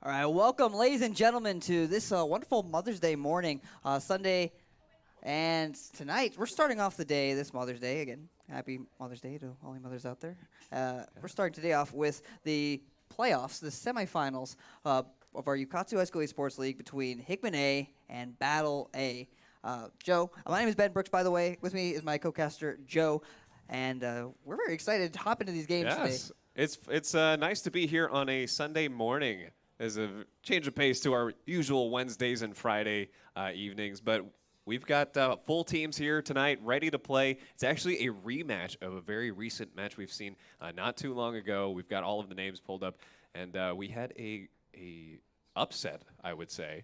All right, welcome, ladies and gentlemen, to this wonderful Mother's Day morning, Sunday. And tonight, we're starting off the day, this Mother's Day, again, happy Mother's Day to all you mothers out there. We're starting today off with the playoffs, the semifinals of our Ukatsu High School eSports League between Hickman A and Battle A. Joe, my name is Ben Brooks, by the way. With me is my co-caster, Joe. And we're very excited to hop into these games today. It's nice to be here on a Sunday morning as a change of pace to our usual Wednesdays and Friday evenings. But we've got full teams here tonight ready to play. It's actually a rematch of a very recent match we've seen not too long ago. We've got all of the names pulled up. And we had a upset, I would say,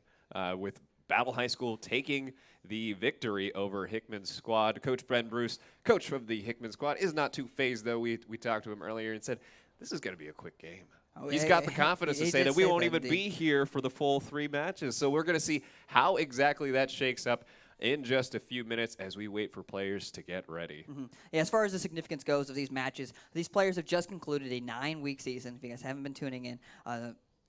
with Battle High School taking the victory over Hickman's squad. Coach Bren Bruce, coach of the Hickman squad, is not too phased, though. We talked to him earlier and said, this is going to be a quick game. Oh, He's got the confidence to say that we won't even indeed. be here for the full 3 matches. So we're going to see how exactly that shakes up in just a few minutes as we wait for players to get ready. Yeah, as far as the significance goes of these matches, these players have just concluded a 9-week season. If you guys haven't been tuning in,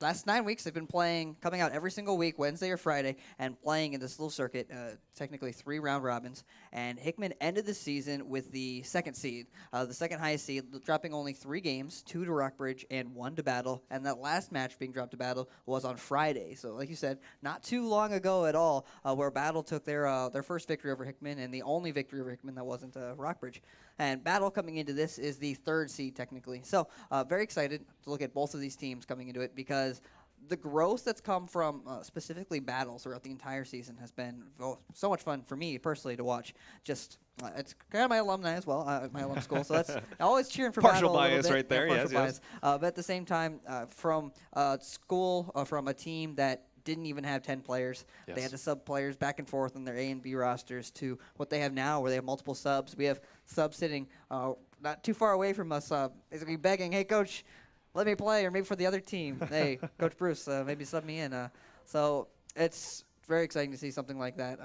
last 9 weeks they've been playing, coming out every single week, Wednesday or Friday, and playing in this little circuit, technically 3 round robins. And Hickman ended the season with the second seed, the second highest seed, dropping only 3 games, 2 to Rockbridge and 1 to Battle. And that last match being dropped to Battle was on Friday. So like you said, not too long ago at all, where Battle took their first victory over Hickman and the only victory over Hickman that wasn't Rockbridge. And Battle coming into this is the 3rd seed technically. So very excited to look at both of these teams coming into it because the growth that's come from specifically Battles throughout the entire season has been so much fun for me personally to watch. Just it's kind of my alumni as well, my alum school, so that's always cheering for Partial Battle a little bias bit. right there, Yeah, yes. bias. But at the same time, from school, from a team that didn't even have 10 players. Yes. They had to sub players back and forth on their A and B rosters to what they have now where they have multiple subs. We have subs sitting not too far away from us, basically begging, hey, coach, let me play, or maybe for the other team. Hey, Coach Bruce, maybe sub me in. So it's very exciting to see something like that.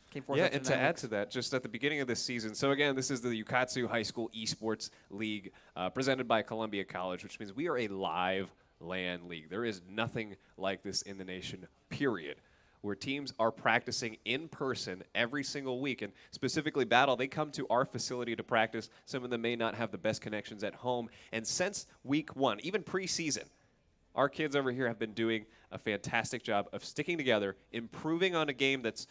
Came forth. Yeah, and to add to that, just at the beginning of this season, so again, this is the Ukatsu High School eSports League presented by Columbia College, which means we are a live LAN league. There is nothing like this in the nation, period, where teams are practicing in person every single week. And specifically Battle, they come to our facility to practice. Some of them may not have the best connections at home. And since week 1, even preseason, our kids over here have been doing a fantastic job of sticking together, improving on a game that's,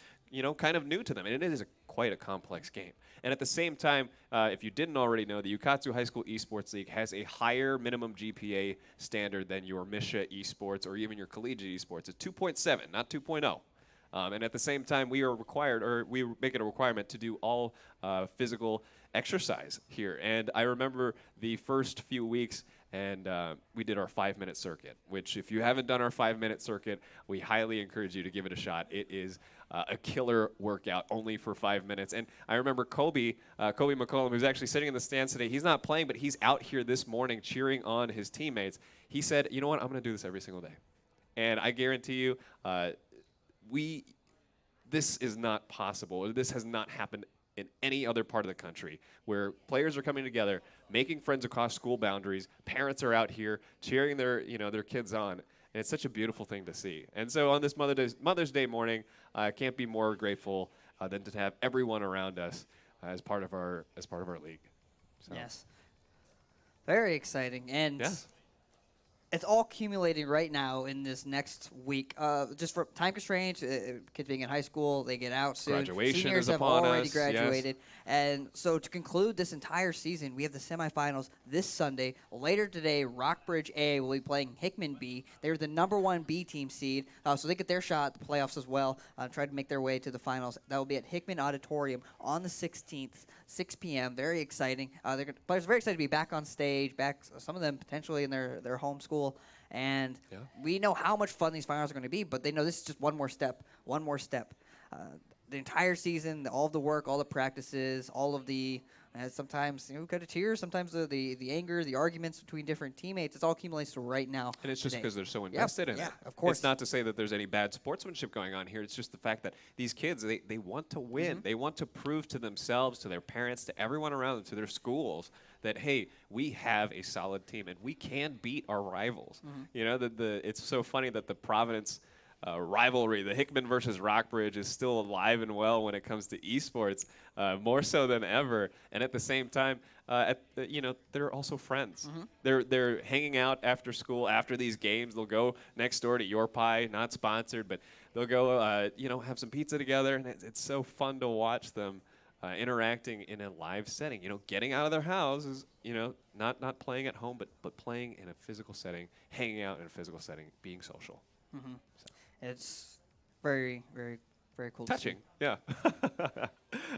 kind of new to them. And it is quite a complex game. And at the same time, if you didn't already know, the Ukatsu High School Esports League has a higher minimum GPA standard than your Misha Esports or even your collegiate esports. It's 2.7, not 2.0. And at the same time, we are required, or we make it a requirement to do all physical exercise here. And I remember the first few weeks, and we did our 5-minute circuit, which if you haven't done our 5-minute circuit, we highly encourage you to give it a shot. It is a killer workout only for 5 minutes. And I remember Kobe McCollum, who's actually sitting in the stands today, he's not playing, but he's out here this morning cheering on his teammates. He said, you know what, I'm going to do this every single day. And I guarantee you, this is not possible. This has not happened in any other part of the country where players are coming together, making friends across school boundaries. Parents are out here cheering their kids on. And it's such a beautiful thing to see. And so on this Mother's Day morning, I can't be more grateful than to have everyone around us as part of our league. So. Yes. Very exciting. And yes. It's all accumulating right now in this next week. Just for time constraints, kids being in high school, they get out soon. Graduation Seniors is have upon already us, graduated. Yes. And so to conclude this entire season, we have the semifinals this Sunday. Later today, Rockbridge A will be playing Hickman B. They're the #1 B team seed, so they get their shot at the playoffs as well, try to make their way to the finals. That will be at Hickman Auditorium on the 16th, 6 p.m. Very exciting. Players are very excited to be back on stage, some of them potentially in their home school. And we know how much fun these finals are going to be, but they know this is just one more step. The entire season, all of the work, all the practices, all of the sometimes kind of tears, sometimes the anger, the arguments between different teammates. It's all accumulates to right now. And it's just because they're so invested in it. Of course. It's not to say that there's any bad sportsmanship going on here. It's just the fact that these kids, they want to win. They want to prove to themselves, to their parents, to everyone around them, to their schools that, hey, we have a solid team and we can beat our rivals. You know, it's so funny that the Providence rivalry, the Hickman versus Rockbridge, is still alive and well when it comes to esports, more so than ever. And at the same time, they're also friends. They're hanging out after school, after these games. They'll go next door to Your Pie, not sponsored, but they'll go, have some pizza together, and it's so fun to watch them interacting in a live setting. You know, getting out of their houses, not playing at home, but playing in a physical setting, hanging out in a physical setting, being social. So. It's very, very, very cool. Touching, yeah.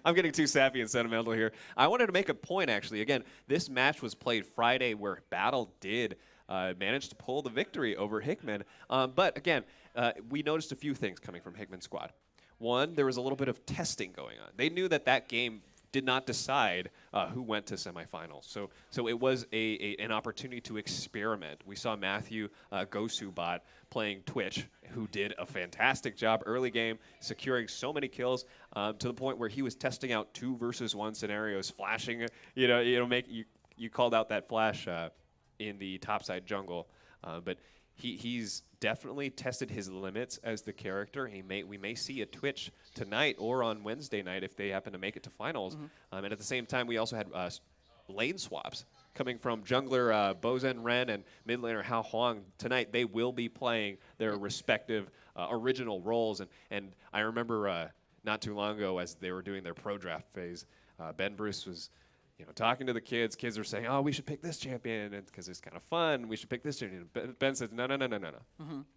I'm getting too sappy and sentimental here. I wanted to make a point, actually. Again, this match was played Friday where Battle did manage to pull the victory over Hickman. But again, we noticed a few things coming from Hickman's squad. One, there was a little bit of testing going on. They knew that game did not decide who went to semifinals. So it was an opportunity to experiment. We saw Matthew Gosubat playing Twitch, who did a fantastic job early game, securing so many kills to the point where he was testing out 2 versus 1 scenarios, flashing. You called out that flash in the topside jungle, but he's definitely tested his limits as the character. We may see a Twitch tonight or on Wednesday night if they happen to make it to finals. And at the same time, we also had lane swaps coming from jungler Bozen Ren and mid laner Hao Huang. Tonight, they will be playing their respective original roles. And I remember not too long ago as they were doing their pro draft phase, Ben Bruce was talking to the kids. Kids are saying, "Oh, we should pick this champion because it's kind of fun. We should pick this champion." Ben said, "No.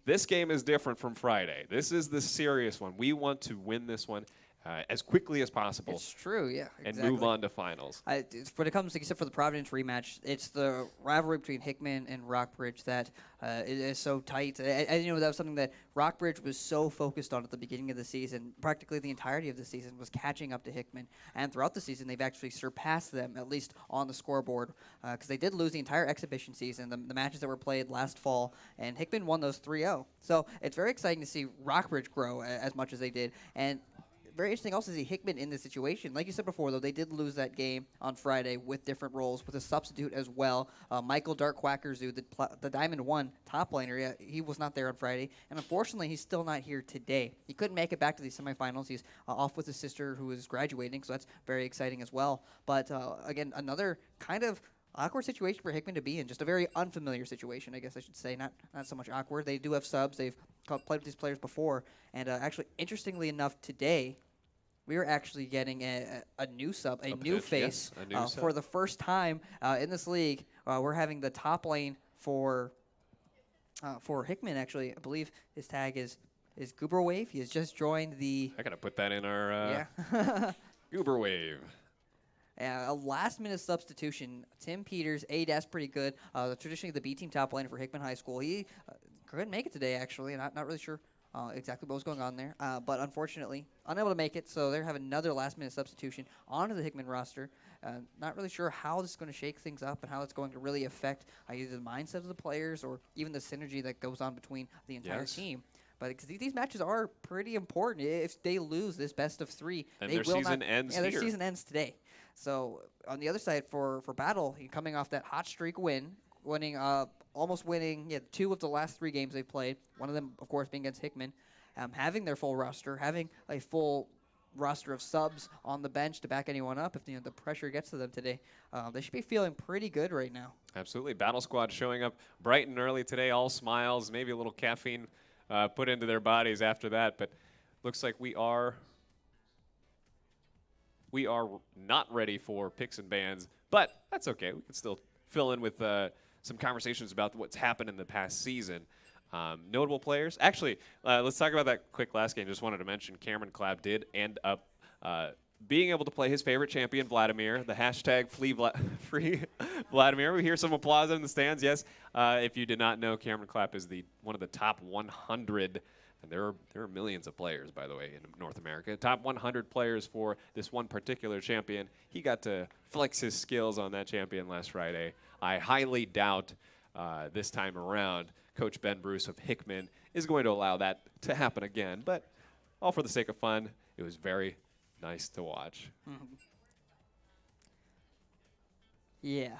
This game is different from Friday. This is the serious one. We want to win this one as quickly as possible." It's true, yeah, exactly. And move on to finals. When it comes, except for the Providence rematch, it's the rivalry between Hickman and Rockbridge that is so tight. And that was something that Rockbridge was so focused on at the beginning of the season. Practically the entirety of the season was catching up to Hickman. And throughout the season, they've actually surpassed them, at least on the scoreboard, because they did lose the entire exhibition season, the matches that were played last fall, and Hickman won those 3-0. So it's very exciting to see Rockbridge grow as much as they did. And very interesting also to see Hickman in this situation. Like you said before, though, they did lose that game on Friday with different roles, with a substitute as well. Michael Dark Quackerzu, the Diamond 1 top laner, he was not there on Friday. And unfortunately, he's still not here today. He couldn't make it back to the semifinals. He's off with his sister who is graduating, so that's very exciting as well. But again, another kind of awkward situation for Hickman to be in. Just a very unfamiliar situation, I guess I should say. Not so much awkward. They do have subs. They've played with these players before. And actually, interestingly enough, today, we are actually getting a new sub, a new face. Yes, a new for the first time in this league. We're having the top lane for Hickman, actually. I believe his tag is Goober Wave. He has just joined the... I got to put that in our Goober Wave. A last-minute substitution. Tim Peters, that's pretty good. Traditionally, the B-team top laner for Hickman High School. He couldn't make it today, actually. Not really sure exactly what was going on there. But unfortunately, unable to make it, so they're having another last-minute substitution onto the Hickman roster. Not really sure how this is going to shake things up and how it's going to really affect either the mindset of the players or even the synergy that goes on between the entire team. But because these matches are pretty important. If they lose this best of 3, and they their will season ends here. Their season ends today. So on the other side for Battle, coming off that hot streak almost winning 2 of the last 3 games they've played. One of them, of course, being against Hickman. Having their full roster, having a full roster of subs on the bench to back anyone up if the pressure gets to them today. They should be feeling pretty good right now. Absolutely. Battle Squad showing up bright and early today, all smiles, maybe a little caffeine put into their bodies after that. But looks like we are not ready for picks and bans, but that's okay. We can still fill in with some conversations about what's happened in the past season. Notable players. Actually, let's talk about that quick last game. Just wanted to mention Cameron Clapp did end up being able to play his favorite champion, Vladimir. The hashtag free Vladimir. We hear some applause in the stands. Yes, if you did not know, Cameron Clapp is one of the top 100. And there are millions of players, by the way, in North America. Top 100 players for this one particular champion. He got to flex his skills on that champion last Friday. I highly doubt this time around Coach Ben Bruce of Hickman is going to allow that to happen again. But all for the sake of fun, it was very nice to watch. Yeah,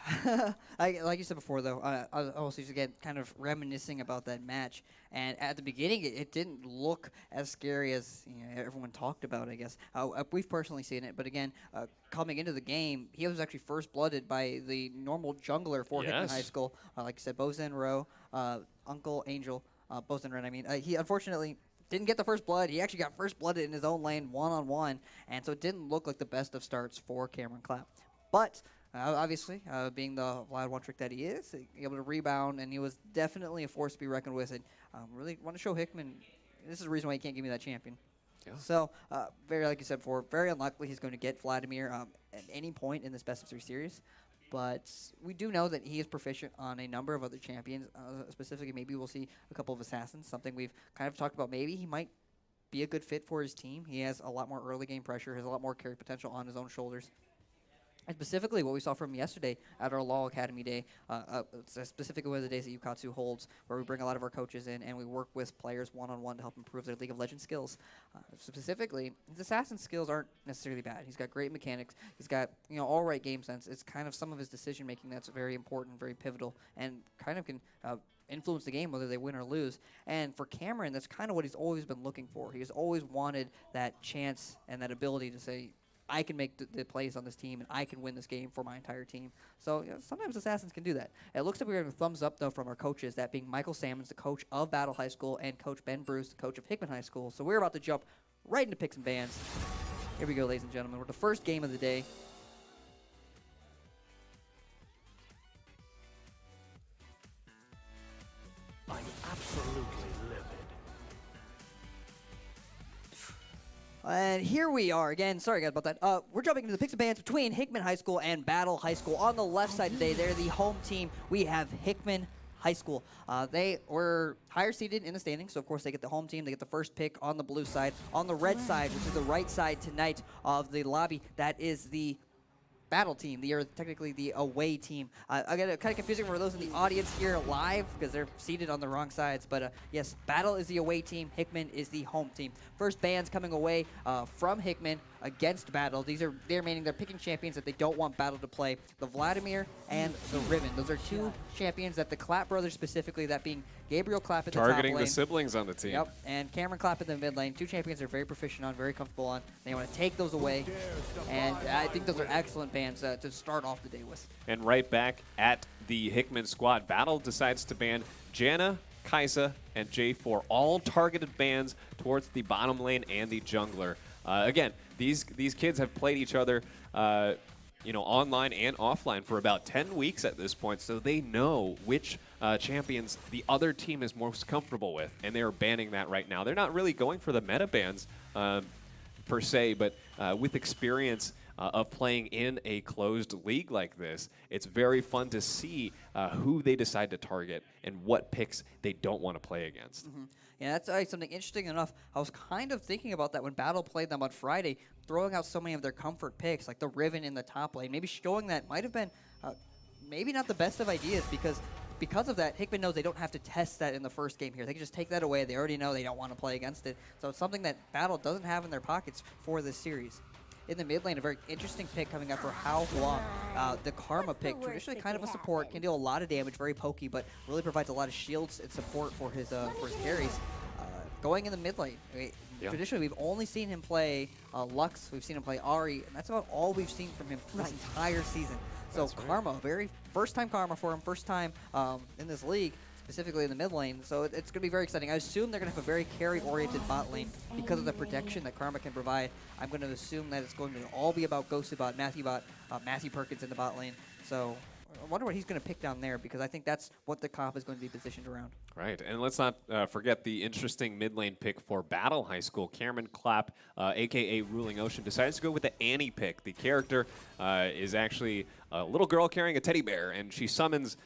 like you said before, though, I was also just again kind of reminiscing about that match, and at the beginning, it didn't look as scary as everyone talked about. I guess we've personally seen it, but again, coming into the game, he was actually first blooded by the normal jungler for Hickman High Yes. School. Like you said, Bozen Rowe, Uncle Angel, Bozen Ren. I mean, he unfortunately didn't get the first blood. He actually got first blooded in his own lane, 1-on-1, and so it didn't look like the best of starts for Cameron Clapp, but. Obviously, being the wild one trick that he is, able to rebound, and he was definitely a force to be reckoned with. And really want to show Hickman this is the reason why he can't give me that champion. Yeah. So, very like you said before, very unlikely he's going to get Vladimir at any point in this best of 3 series. But we do know that he is proficient on a number of other champions. Specifically, maybe we'll see a couple of assassins. Something we've kind of talked about. Maybe he might be a good fit for his team. He has a lot more early game pressure, has a lot more carry potential on his own shoulders. And specifically, what we saw from yesterday at our Law Academy Day, specifically one of the days that Ukatsu holds, where we bring a lot of our coaches in and we work with players one-on-one to help improve their League of Legends skills. Specifically, his assassin skills aren't necessarily bad. He's got great mechanics. He's got all right game sense. It's kind of some of his decision making that's very important, very pivotal, and kind of can influence the game whether they win or lose. And for Cameron, that's kind of what he's always been looking for. He's always wanted that chance and that ability to say, I can make the plays on this team, and I can win this game for my entire team. So sometimes Assassins can do that. It looks like we're getting a thumbs up, though, from our coaches, that being Michael Sammons, the coach of Battle High School, and Coach Ben Bruce, the coach of Hickman High School. So we're about to jump right into picks and bans. Here we go, ladies and gentlemen. We're the first game of the day. I'm absolutely livid. And here we are again. Sorry, guys, about that. We're jumping into the picks and bans between Hickman High School and Battle High School. On the left side today, they're the home team. We have Hickman High School. They were higher seeded in the standings, so of course they get the home team. They get the first pick on the blue side. On the red side, which is the right side tonight of the lobby, that is the Battle team. They are technically the away team. I get it kind of confusing for those in the audience here live because they're seated on the wrong sides. But yes, Battle is the away team. Hickman is the home team. First bans coming away from Hickman against Battle. They're meaning they're picking champions that they don't want Battle to play. The Vladimir and the Riven. Those are two champions that the Clapp brothers specifically, that being Gabriel Clapp at the top lane. Targeting the siblings on the team. Yep, and Cameron Clapp in the mid lane. Two champions they're very proficient on, very comfortable on. They want to take those away, and I think those are excellent bans to start off the day with. And right back at the Hickman squad, Battle decides to ban Janna, Kaisa, and J4, all targeted bans towards the bottom lane and the jungler. Again, these kids have played each other online and offline for about 10 weeks at this point, so they know which champions the other team is most comfortable with, and they're banning that right now. They're not really going for the meta bans per se, but with experience of playing in a closed league like this, it's very fun to see who they decide to target and what picks they don't want to play against. Mm-hmm. Yeah, that's something interesting enough. I was kind of thinking about that when Battle played them on Friday, throwing out so many of their comfort picks, like the Riven in the top lane, maybe showing that might have been maybe not the best of ideas because of that, Hickman knows they don't have to test that in the first game here. They can just take that away. They already know they don't want to play against it. So it's something that Battle doesn't have in their pockets for this series. In the mid lane, a very interesting pick coming up for Hao Huang. The Karma pick, traditionally kind of a support, can deal a lot of damage, very pokey, but really provides a lot of shields and support for his carries. Going in the mid lane, traditionally we've only seen him play Lux, we've seen him play Ahri, and that's about all we've seen from him this entire season. So Karma, very first time Karma for him, first time in this league, specifically in the mid lane. So it's going to be very exciting. I assume they're going to have a very carry-oriented bot lane because of the protection that Karma can provide. I'm going to assume that it's going to all be about GhostedBot, Matthew Perkins in the bot lane. So I wonder what he's going to pick down there, because I think that's what the comp is going to be positioned around. Right, and let's not forget the interesting mid lane pick for Battle High School. Cameron Clapp, a.k.a. Ruling Ocean, decides to go with the Annie pick. The character is actually a little girl carrying a teddy bear, and she summons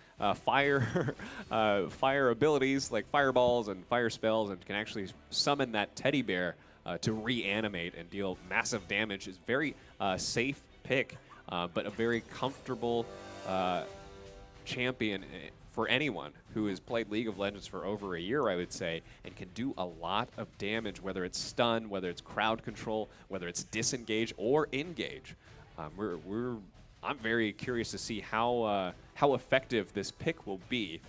fire abilities like fireballs and fire spells, and can actually summon that teddy bear to reanimate and deal massive damage. It's a very safe pick, but a very comfortable champion for anyone who has played League of Legends for over a year, I would say, and can do a lot of damage, whether it's stun, whether it's crowd control, whether it's disengage or engage. I'm very curious to see how effective this pick will be,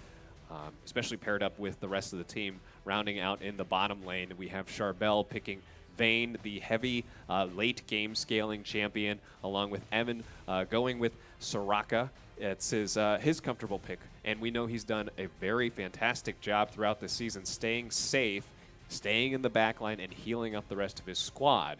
especially paired up with the rest of the team. Rounding out in the bottom lane, we have Charbel picking Vayne, the heavy late game scaling champion, along with Evan going with Soraka. It's his comfortable pick, and we know he's done a very fantastic job throughout the season staying safe, staying in the back line, and healing up the rest of his squad.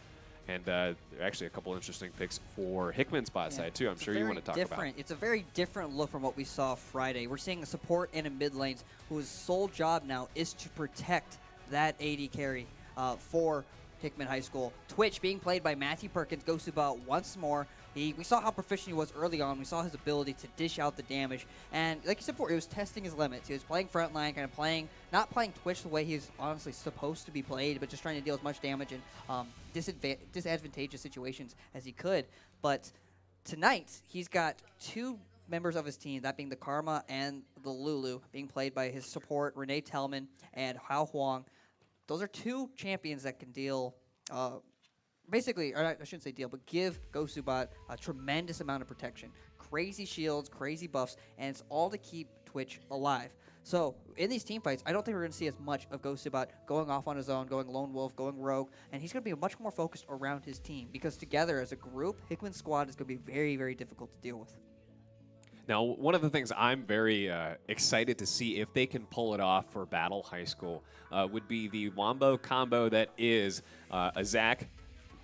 And there are actually a couple interesting picks for Hickman's bot side, too. I'm sure you want to talk about. It's a very different look from what we saw Friday. We're seeing a support and a mid lanes whose sole job now is to protect that AD carry for Hickman High School. Twitch being played by Matthew Perkins goes to bot once more. We saw how proficient he was early on. We saw his ability to dish out the damage. And like you said before, he was testing his limits. He was playing frontline, kind of not playing Twitch the way he's honestly supposed to be played, but just trying to deal as much damage in disadvantageous situations as he could. But tonight, he's got two members of his team, that being the Karma and the Lulu, being played by his support, Renee Tellman and Hao Huang. Those are two champions that can deal basically, or I shouldn't say deal, but give Gosubat a tremendous amount of protection. Crazy shields, crazy buffs, and it's all to keep Twitch alive. So in these team fights, I don't think we're going to see as much of Gosubat going off on his own, going lone wolf, going rogue, and he's going to be much more focused around his team, because together as a group, Hickman's squad is going to be very, very difficult to deal with. Now, one of the things I'm very excited to see if they can pull it off for Battle High School would be the Wombo combo that is a Zach,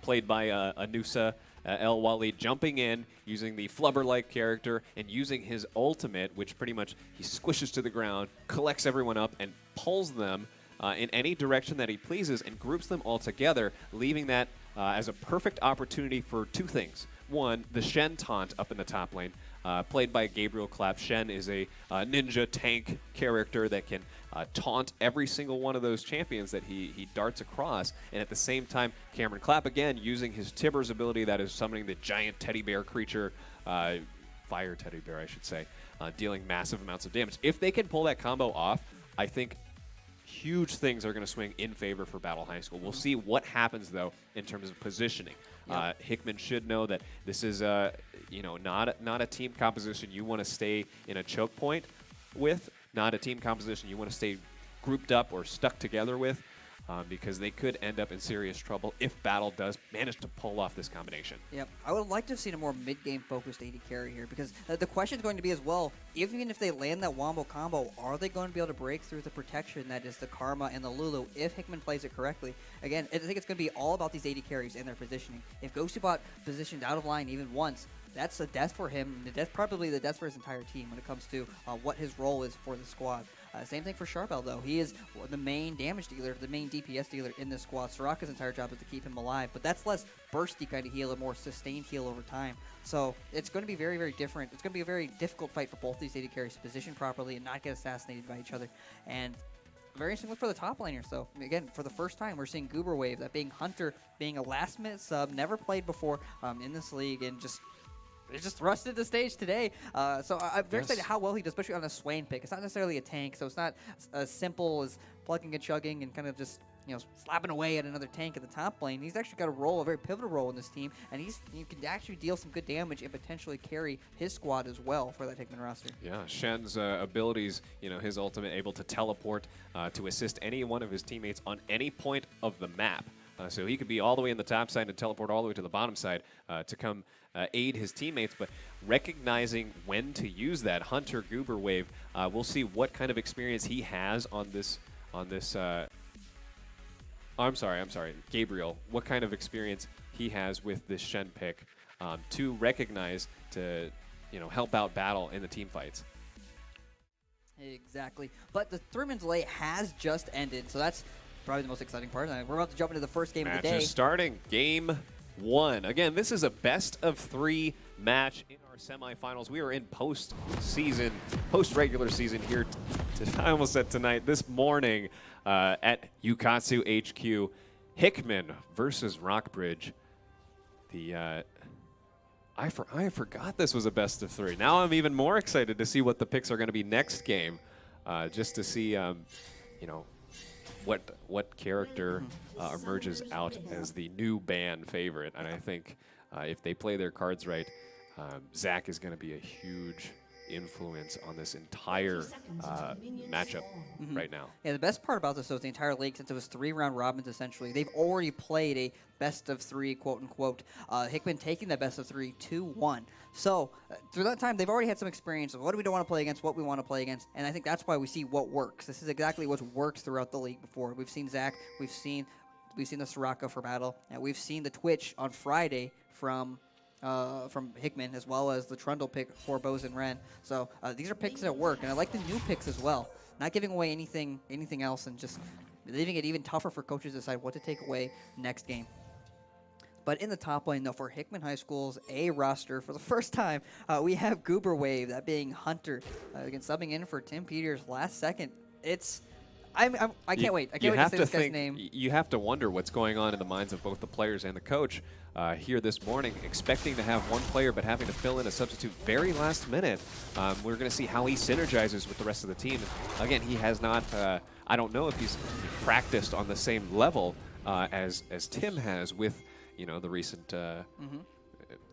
played by Anusa El Wali, jumping in, using the flubber-like character, and using his ultimate, which pretty much he squishes to the ground, collects everyone up, and pulls them in any direction that he pleases, and groups them all together, leaving that as a perfect opportunity for two things. One, the Shen taunt up in the top lane, played by Gabriel Clapp. Shen is a ninja tank character that can taunt every single one of those champions that he darts across. And at the same time, Cameron Clapp, again, using his Tibbers ability, that is summoning the giant teddy bear creature, fire teddy bear, I should say, dealing massive amounts of damage. If they can pull that combo off, I think huge things are going to swing in favor for Battle High School. We'll see what happens, though, in terms of positioning. Yep. Hickman should know that this is not a team composition you want to stay in a choke point with, not a team composition you want to stay grouped up or stuck together with, because they could end up in serious trouble if Battle does manage to pull off this combination. Yep, I would like to have seen a more mid-game focused AD carry here, because the question is going to be as well, even if they land that Wombo combo, are they going to be able to break through the protection that is the Karma and the Lulu if Hickman plays it correctly? Again, I think it's going to be all about these AD carries and their positioning. If Ghostubot positioned out of line even once, that's a death for him, probably the death for his entire team when it comes to what his role is for the squad. Same thing for Charbel, though. He is the main damage dealer, the main DPS dealer in this squad. Soraka's entire job is to keep him alive, but that's less bursty kind of heal, a more sustained heal over time. So it's going to be very, very different. It's going to be a very difficult fight for both these AD carries to position properly and not get assassinated by each other. And very interesting look for the top laners, though. Again, for the first time, we're seeing Goober Wave, that being Hunter, being a last-minute sub, never played before in this league, and just rusted the stage today. So I'm very excited how well he does, especially on a Swain pick. It's not necessarily a tank, so it's not as simple as plugging and chugging and kind of just slapping away at another tank in the top lane. He's actually got a very pivotal role in this team, and he can actually deal some good damage and potentially carry his squad as well for that Hickman roster. Yeah, Shen's abilities, his ultimate, able to teleport to assist any one of his teammates on any point of the map. So he could be all the way in the top side and teleport all the way to the bottom side to come aid his teammates, but recognizing when to use that Hunter Goober Wave, we'll see what kind of experience he has on this. I'm sorry, Gabriel. What kind of experience he has with this Shen pick to recognize to help out Battle in the team fights. Exactly, but the 3-minute delay has just ended, so that's probably the most exciting part. We're about to jump into the first game of the day. Match is starting. Game 1. Again, this is a best-of-3 match in our semifinals. We are in post-regular season here. I almost said tonight, this morning at Ukatsu HQ. Hickman versus Rockbridge. I forgot this was a best-of-3. Now I'm even more excited to see what the picks are going to be next game, just to see, what character emerges out as the new ban favorite. And I think if they play their cards right, Zach is going to be a huge influence on this entire matchup right now. Yeah, the best part about this, though, is the entire league, since it was 3-round robins, essentially, they've already played a best-of-3, quote-unquote, Hickman taking that best-of-3 2-1. So, through that time, they've already had some experience of what do we don't want to play against, what we want to play against, and I think that's why we see what works. This is exactly what's worked throughout the league before. We've seen Zach, we've seen the Soraka for battle, and we've seen the Twitch on Friday from Hickman, as well as the Trundle pick for Bows and Ren. So these are picks that work, and I like the new picks as well. Not giving away anything else, and just leaving it even tougher for coaches to decide what to take away next game. But in the top lane, though, for Hickman High School's A roster, for the first time, we have Goober Wave, that being Hunter, again subbing in for Tim Peters last second. I can't wait. I can't wait to say this guy's name. You have to wonder what's going on in the minds of both the players and the coach here this morning, expecting to have one player but having to fill in a substitute very last minute. We're going to see how he synergizes with the rest of the team. Again, he has not, I don't know if he's practiced on the same level as Tim has with, the recent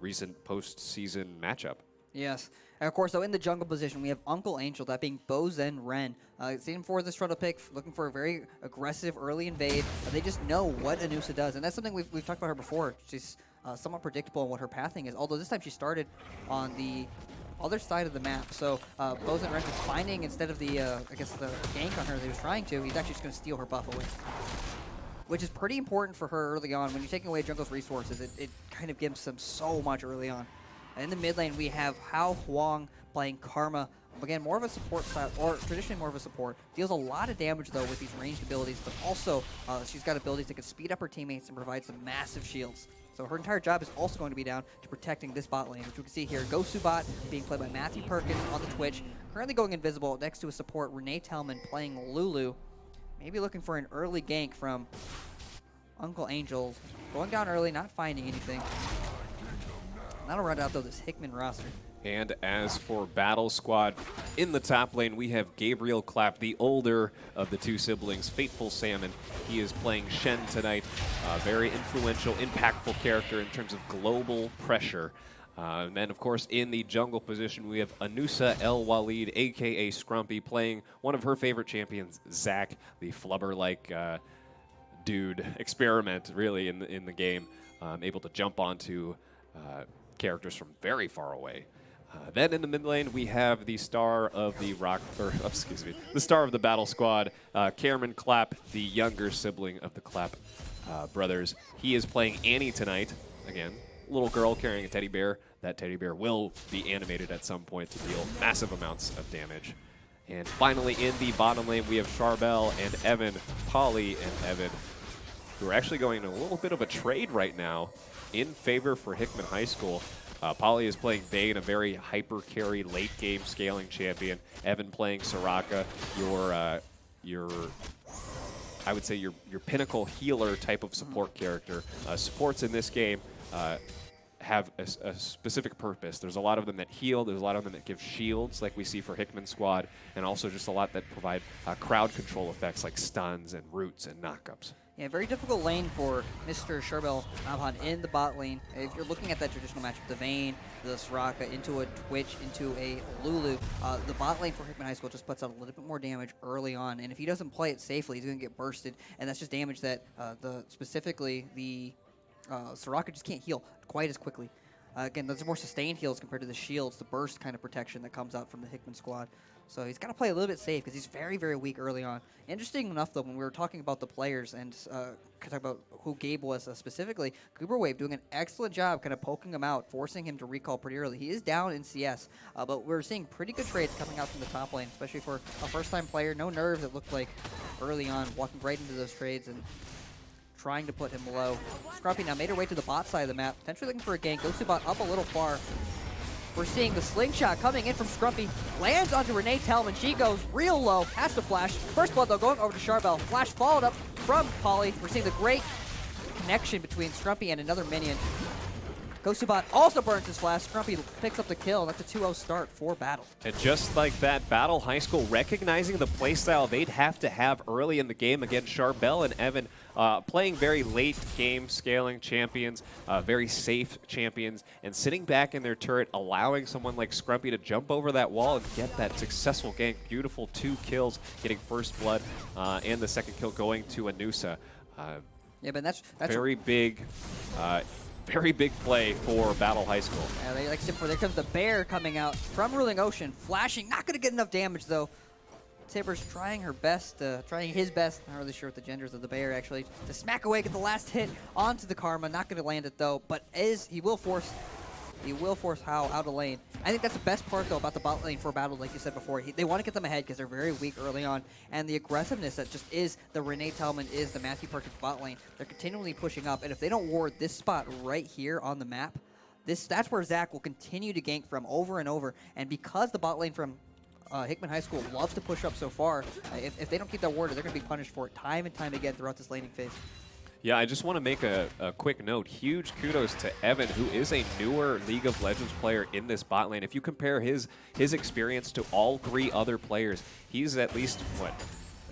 recent postseason matchup. Yes. And of course, though, in the jungle position, we have Uncle Angel, that being Bozen Ren. Seen for this Trundle pick, looking for a very aggressive early invade. They just know what Anusa does, and that's something we've talked about her before. She's somewhat predictable in what her pathing is, although this time she started on the other side of the map. So Bozen Ren is finding, instead of the, I guess, the gank on her that he was trying to, he's actually just going to steal her buff away, which is pretty important for her early on. When you're taking away jungle's resources, it kind of gives them so much early on. And in the mid lane, we have Hao Huang playing Karma. Again, more of a support style, or traditionally more of a support. Deals a lot of damage, though, with these ranged abilities, but also she's got abilities that can speed up her teammates and provide some massive shields. So her entire job is also going to be down to protecting this bot lane, which we can see here. Gosu bot being played by Matthew Perkins on the Twitch. Currently going invisible next to a support, Renee Tellman playing Lulu. Maybe looking for an early gank from Uncle Angel. Going down early, not finding anything. That'll run out, though, this Hickman roster. And as for Battle Squad, in the top lane, we have Gabriel Clapp, the older of the two siblings, Fateful Salmon. He is playing Shen tonight. Very influential, impactful character in terms of global pressure. And then, of course, in the jungle position, we have Anusa El Walid, a.k.a. Scrumpy, playing one of her favorite champions, Zach, the flubber-like dude experiment, really, in the game. Able to jump onto characters from very far away. Then in the mid lane, we have the star of the the star of the Battle Squad, Cameron Clapp, the younger sibling of the Clapp brothers. He is playing Annie tonight. Again, little girl carrying a teddy bear. That teddy bear will be animated at some point to deal massive amounts of damage. And finally, in the bottom lane, we have Charbel and Evan, Polly and Evan, who are actually going in a little bit of a trade right now in favor for Hickman High School. Polly is playing Bane, a very hyper-carry, late-game scaling champion. Evan playing Soraka, I would say your pinnacle healer type of support character. Supports in this game have a specific purpose. There's a lot of them that heal, there's a lot of them that give shields, like we see for Hickman Squad, and also just a lot that provide crowd control effects like stuns and roots and knockups. Yeah, very difficult lane for Mr. Charbel Abhan in the bot lane. If you're looking at that traditional matchup, the Vayne, the Soraka, into a Twitch, into a Lulu, the bot lane for Hickman High School just puts out a little bit more damage early on. And if he doesn't play it safely, he's going to get bursted. And that's just damage that specifically the Soraka just can't heal quite as quickly. Again, those are more sustained heals compared to the shields, the burst kind of protection that comes out from the Hickman squad. So he's got to play a little bit safe because he's very, very weak early on. Interesting enough, though, when we were talking about the players and talking about who Gabe was specifically, Goober Wave doing an excellent job kind of poking him out, forcing him to recall pretty early. He is down in CS, but we're seeing pretty good trades coming out from the top lane, especially for a first-time player. No nerves, it looked like, early on, walking right into those trades and trying to put him low. Scrumpy now made her way to the bot side of the map, potentially looking for a gank. Goes to bot up a little far. We're seeing the slingshot coming in from Scrumpy. Lands onto Renee Tellman. She goes real low. Has to flash. First blood, though, going over to Charbel. Flash followed up from Polly. We're seeing the great connection between Scrumpy and another minion. Goes to bot, also burns his flash. Scrumpy picks up the kill, and that's a 2-0 start for Battle. And just like that, Battle High School recognizing the playstyle they'd have to have early in the game against Charbel and Evan, playing very late game scaling champions, very safe champions, and sitting back in their turret, allowing someone like Scrumpy to jump over that wall and get that successful gank. Beautiful 2 kills, getting first blood, and the second kill going to Anusa. Yeah, but that's very big. Very big play for Battle High School. Yeah, like I said before, there comes the bear coming out from Ruling Ocean, flashing, not going to get enough damage though. Tibbers trying her best, trying his best, not really sure what the genders of the bear actually, to smack away, get the last hit onto the Karma, not going to land it though, but he will force How out of lane. I think that's the best part though about the bot lane for Battle, like you said before. They want to get them ahead because they're very weak early on, and the aggressiveness that just is the Renee Tellman, is the Matthew Perkins bot lane. They're continually pushing up, and if they don't ward this spot right here on the map, that's where Zach will continue to gank from over and over. And because the bot lane from Hickman High School loves to push up so far, if they don't keep that warded, they're going to be punished for it time and time again throughout this laning phase. Yeah, I just want to make a quick note. Huge kudos to Evan, who is a newer League of Legends player in this bot lane. If you compare his experience to all 3 other players, he's at least, what,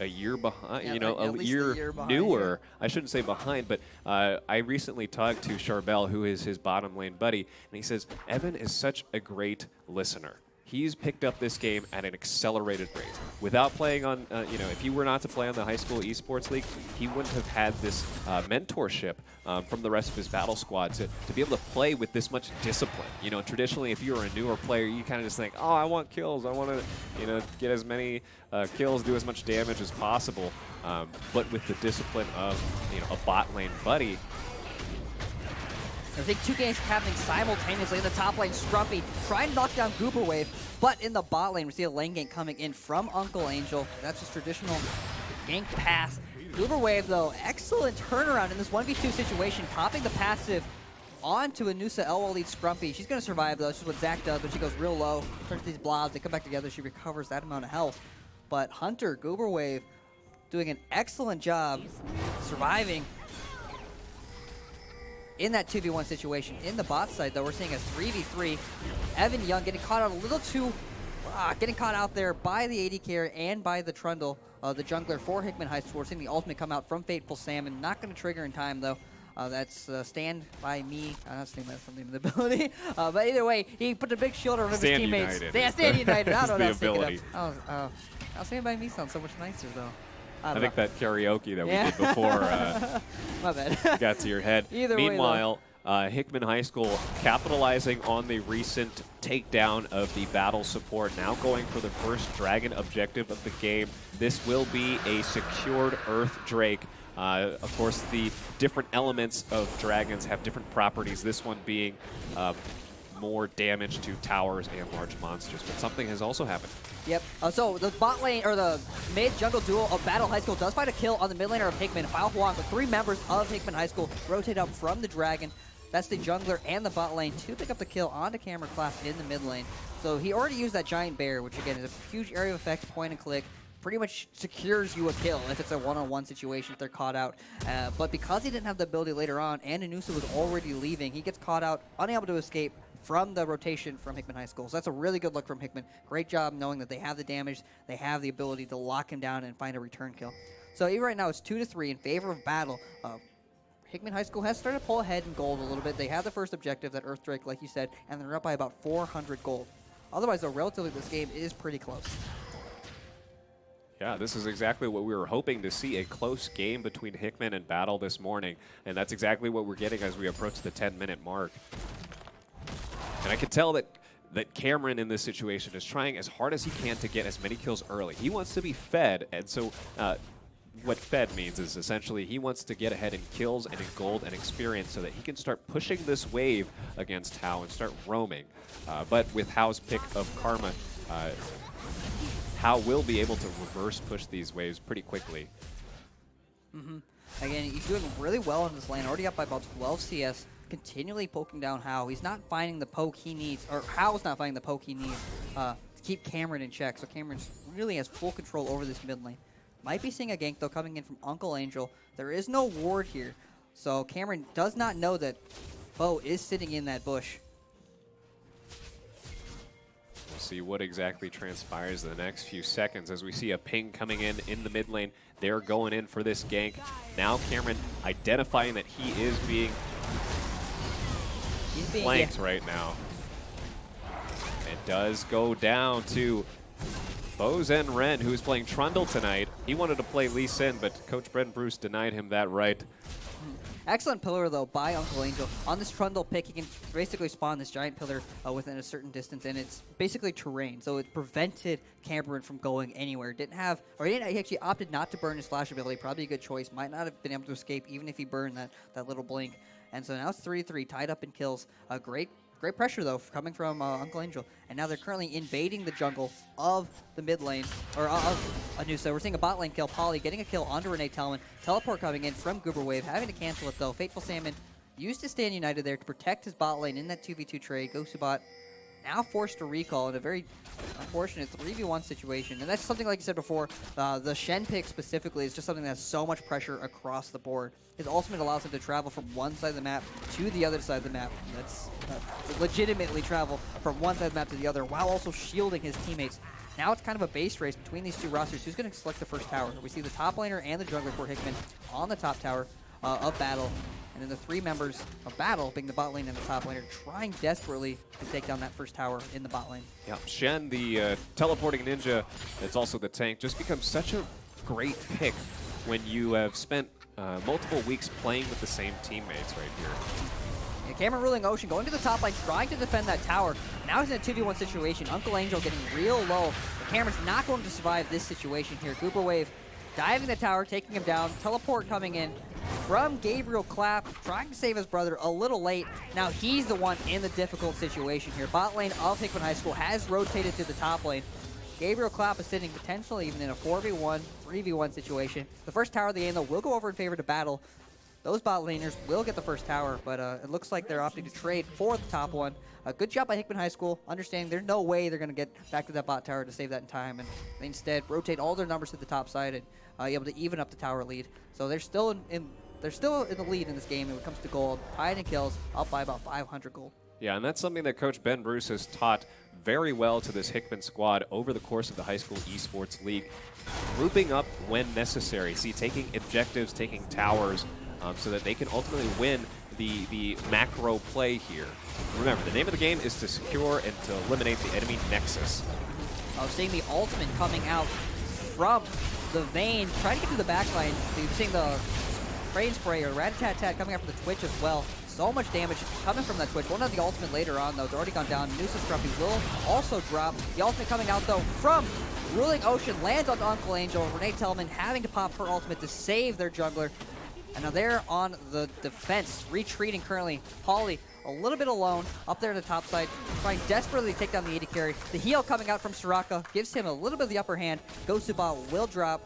a year behind, yeah, you know, a year behind, newer. yeah. I shouldn't say behind, but I recently talked to Charbel, who is his bottom lane buddy, and he says, Evan is such a great listener. He's picked up this game at an accelerated rate. Without playing on, if he were not to play on the high school esports league, he wouldn't have had this mentorship from the rest of his battle squad to be able to play with this much discipline. You know, traditionally, if you're a newer player, you kind of just think, oh, I want kills. I want to, get as many kills, do as much damage as possible. But with the discipline of, a bot lane buddy, I think 2 games happening simultaneously in the top lane. Scrumpy trying to knock down Goober Wave, but in the bot lane, we see a lane gank coming in from Uncle Angel. That's just traditional gank pass. Goober Wave, though, excellent turnaround in this 1v2 situation, popping the passive onto Anusa Elwell lead Scrumpy. She's going to survive, though. This is what Zach does when she goes real low, turns these blobs, they come back together, she recovers that amount of health. But Hunter, Goober Wave, doing an excellent job surviving in that 2v1 situation. In the bot side, though, we're seeing a 3v3. Evan Young getting caught out a little too, getting caught out there by the AD carry and by the Trundle, the jungler for Hickman High School. We're seeing the ultimate come out from Fateful Salmon. Not going to trigger in time, though. That's Stand By Me. I don't think that's something with the ability. But either way, he put a big shield around his teammates. United. Yeah, Stand United. I don't know what I was ability. thinking of. Stand By Me sounds so much nicer, though. I think that karaoke that we did before My bad. got to your head. Either Meanwhile, Hickman High School capitalizing on the recent takedown of the battle support, now going for the first dragon objective of the game. This will be a secured Earth Drake. Of course, the different elements of dragons have different properties, this one being more damage to towers and large monsters. But something has also happened. Yep. So the bot lane, or the mid-jungle duo of Battle High School does find a kill on the mid laner of Hickman. File Huang, the 3 members of Hickman High School rotate up from the Dragon. That's the jungler and the bot lane to pick up the kill onto Camera Class in the mid lane. So he already used that giant bear, which again is a huge area of effect, point and click. Pretty much secures you a kill if it's a one-on-one situation if they're caught out. But because he didn't have the ability later on, and Anusa was already leaving, he gets caught out, unable to escape from the rotation from Hickman High School. So that's a really good look from Hickman. Great job knowing that they have the damage, they have the ability to lock him down and find a return kill. So even right now it's 2-3 in favor of Battle. Hickman High School has started to pull ahead in gold a little bit. They have the first objective, that Earth Drake, like you said, and they're up by about 400 gold. Otherwise, though, relatively, this game is pretty close. Yeah, this is exactly what we were hoping to see, a close game between Hickman and Battle this morning. And that's exactly what we're getting as we approach the 10-minute mark. And I can tell that Cameron in this situation is trying as hard as he can to get as many kills early. He wants to be fed, and so what fed means is essentially he wants to get ahead in kills and in gold and experience so that he can start pushing this wave against Hao and start roaming. But with Hao's pick of Karma, Hao will be able to reverse push these waves pretty quickly. Again, he's doing really well in this lane, already up by about 12 CS, continually poking down Hao. He's not finding the poke he needs, or Hao's not finding the poke he needs to keep Cameron in check. So Cameron really has full control over this mid lane. Might be seeing a gank, though, coming in from Uncle Angel. There is no ward here, so Cameron does not know that foe is sitting in that bush. We'll see what exactly transpires in the next few seconds as we see a ping coming in the mid lane. They're going in for this gank. Now Cameron identifying that he is being flanked right now. It does go down to Bozen Ren, who is playing Trundle tonight. He wanted to play Lee Sin, but Coach Brent Bruce denied him that right. Excellent pillar, though, by Uncle Angel. On this Trundle pick, he can basically spawn this giant pillar within a certain distance, and it's basically terrain, so it prevented Cameron from going anywhere. He actually opted not to burn his flash ability. Probably a good choice. Might not have been able to escape even if he burned that little blink. And so now it's 3-3, tied up in kills. Great pressure, though, coming from Uncle Angel. And now they're currently invading the jungle of the mid lane, or of Anusa. We're seeing a bot lane kill. Polly getting a kill onto Renee Tellman. Teleport coming in from Goober Wave, having to cancel it, though. Fateful Salmon used to stand united there to protect his bot lane in that 2v2 trade. Goes to bot, now forced to recall in a very unfortunate 3v1 situation. And that's something, like you said before, the Shen pick specifically is just something that has so much pressure across the board. His ultimate allows him to travel from one side of the map to the other side of the map. That's legitimately travel from one side of the map to the other while also shielding his teammates. Now it's kind of a base race between these two rosters. Who's going to select the first tower? We see the top laner and the jungler for Hickman on the top tower of Battle. And then the three members of Battle, being the bot lane and the top laner, trying desperately to take down that first tower in the bot lane. Yeah, Shen, the teleporting ninja, that's also the tank, just becomes such a great pick when you have spent multiple weeks playing with the same teammates right here. Yeah, Cameron ruling Ocean going to the top lane, trying to defend that tower. Now he's in a 2v1 situation. Uncle Angel getting real low. But Cameron's not going to survive this situation here. Goober Wave diving the tower, taking him down. Teleport coming in from Gabriel Clapp, trying to save his brother a little late. Now he's the one in the difficult situation here. Bot lane of Hickman High School has rotated to the top lane. Gabriel Clapp is sitting potentially even in a 4v1, 3v1 situation. The first tower of the game, though, will go over in favor to Battle. Those bot laners will get the first tower, but it looks like they're opting to trade for the top one. Good job by Hickman High School, understanding there's no way they're going to get back to that bot tower to save that in time, and they instead rotate all their numbers to the top side and be able to even up the tower lead. So they're still in the lead in this game when it comes to gold. Tied in kills, up by about 500 gold. Yeah, and that's something that Coach Ben Bruce has taught very well to this Hickman squad over the course of the high school esports league. Grouping up when necessary. See, taking objectives, taking towers, so that they can ultimately win the macro play here. Remember, the name of the game is to secure and to eliminate the enemy nexus. Seeing the ultimate coming out from the Vayne, trying to get to the backline. So you're seeing the Rain Spray or Rat-a-tat-tat coming up from the Twitch as well. So much damage coming from that Twitch. Won't have the ultimate later on, though. It's already gone down. Noosa Scruffy will also drop. The ultimate coming out, though, from Ruling Ocean. Lands on Uncle Angel. Renee Tellman having to pop her ultimate to save their jungler. And now they're on the defense, retreating currently. Polly a little bit alone up there in the top side, trying desperately to take down the AD carry. The heal coming out from Soraka gives him a little bit of the upper hand. Goes to bot, will drop.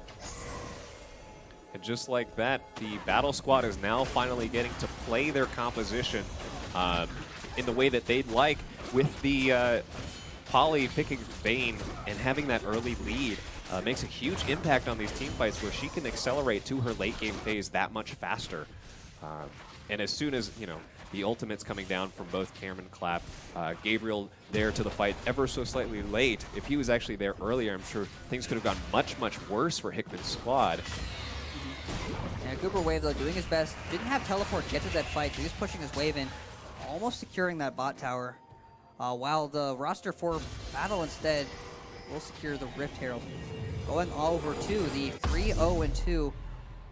And just like that, the battle squad is now finally getting to play their composition in the way that they'd like, with the Polly picking Vayne and having that early lead. Makes a huge impact on these team fights where she can accelerate to her late game phase that much faster. And as soon as, the ultimate's coming down from both Cameron Clapp, Gabriel there to the fight ever so slightly late. If he was actually there earlier, I'm sure things could have gone much, much worse for Hickman's squad. Yeah, Goober Wave, though, doing his best. Didn't have teleport get to that fight. He was pushing his wave in, almost securing that bot tower. While the roster for Battle instead will secure the Rift Herald. Going over to the 3-0-2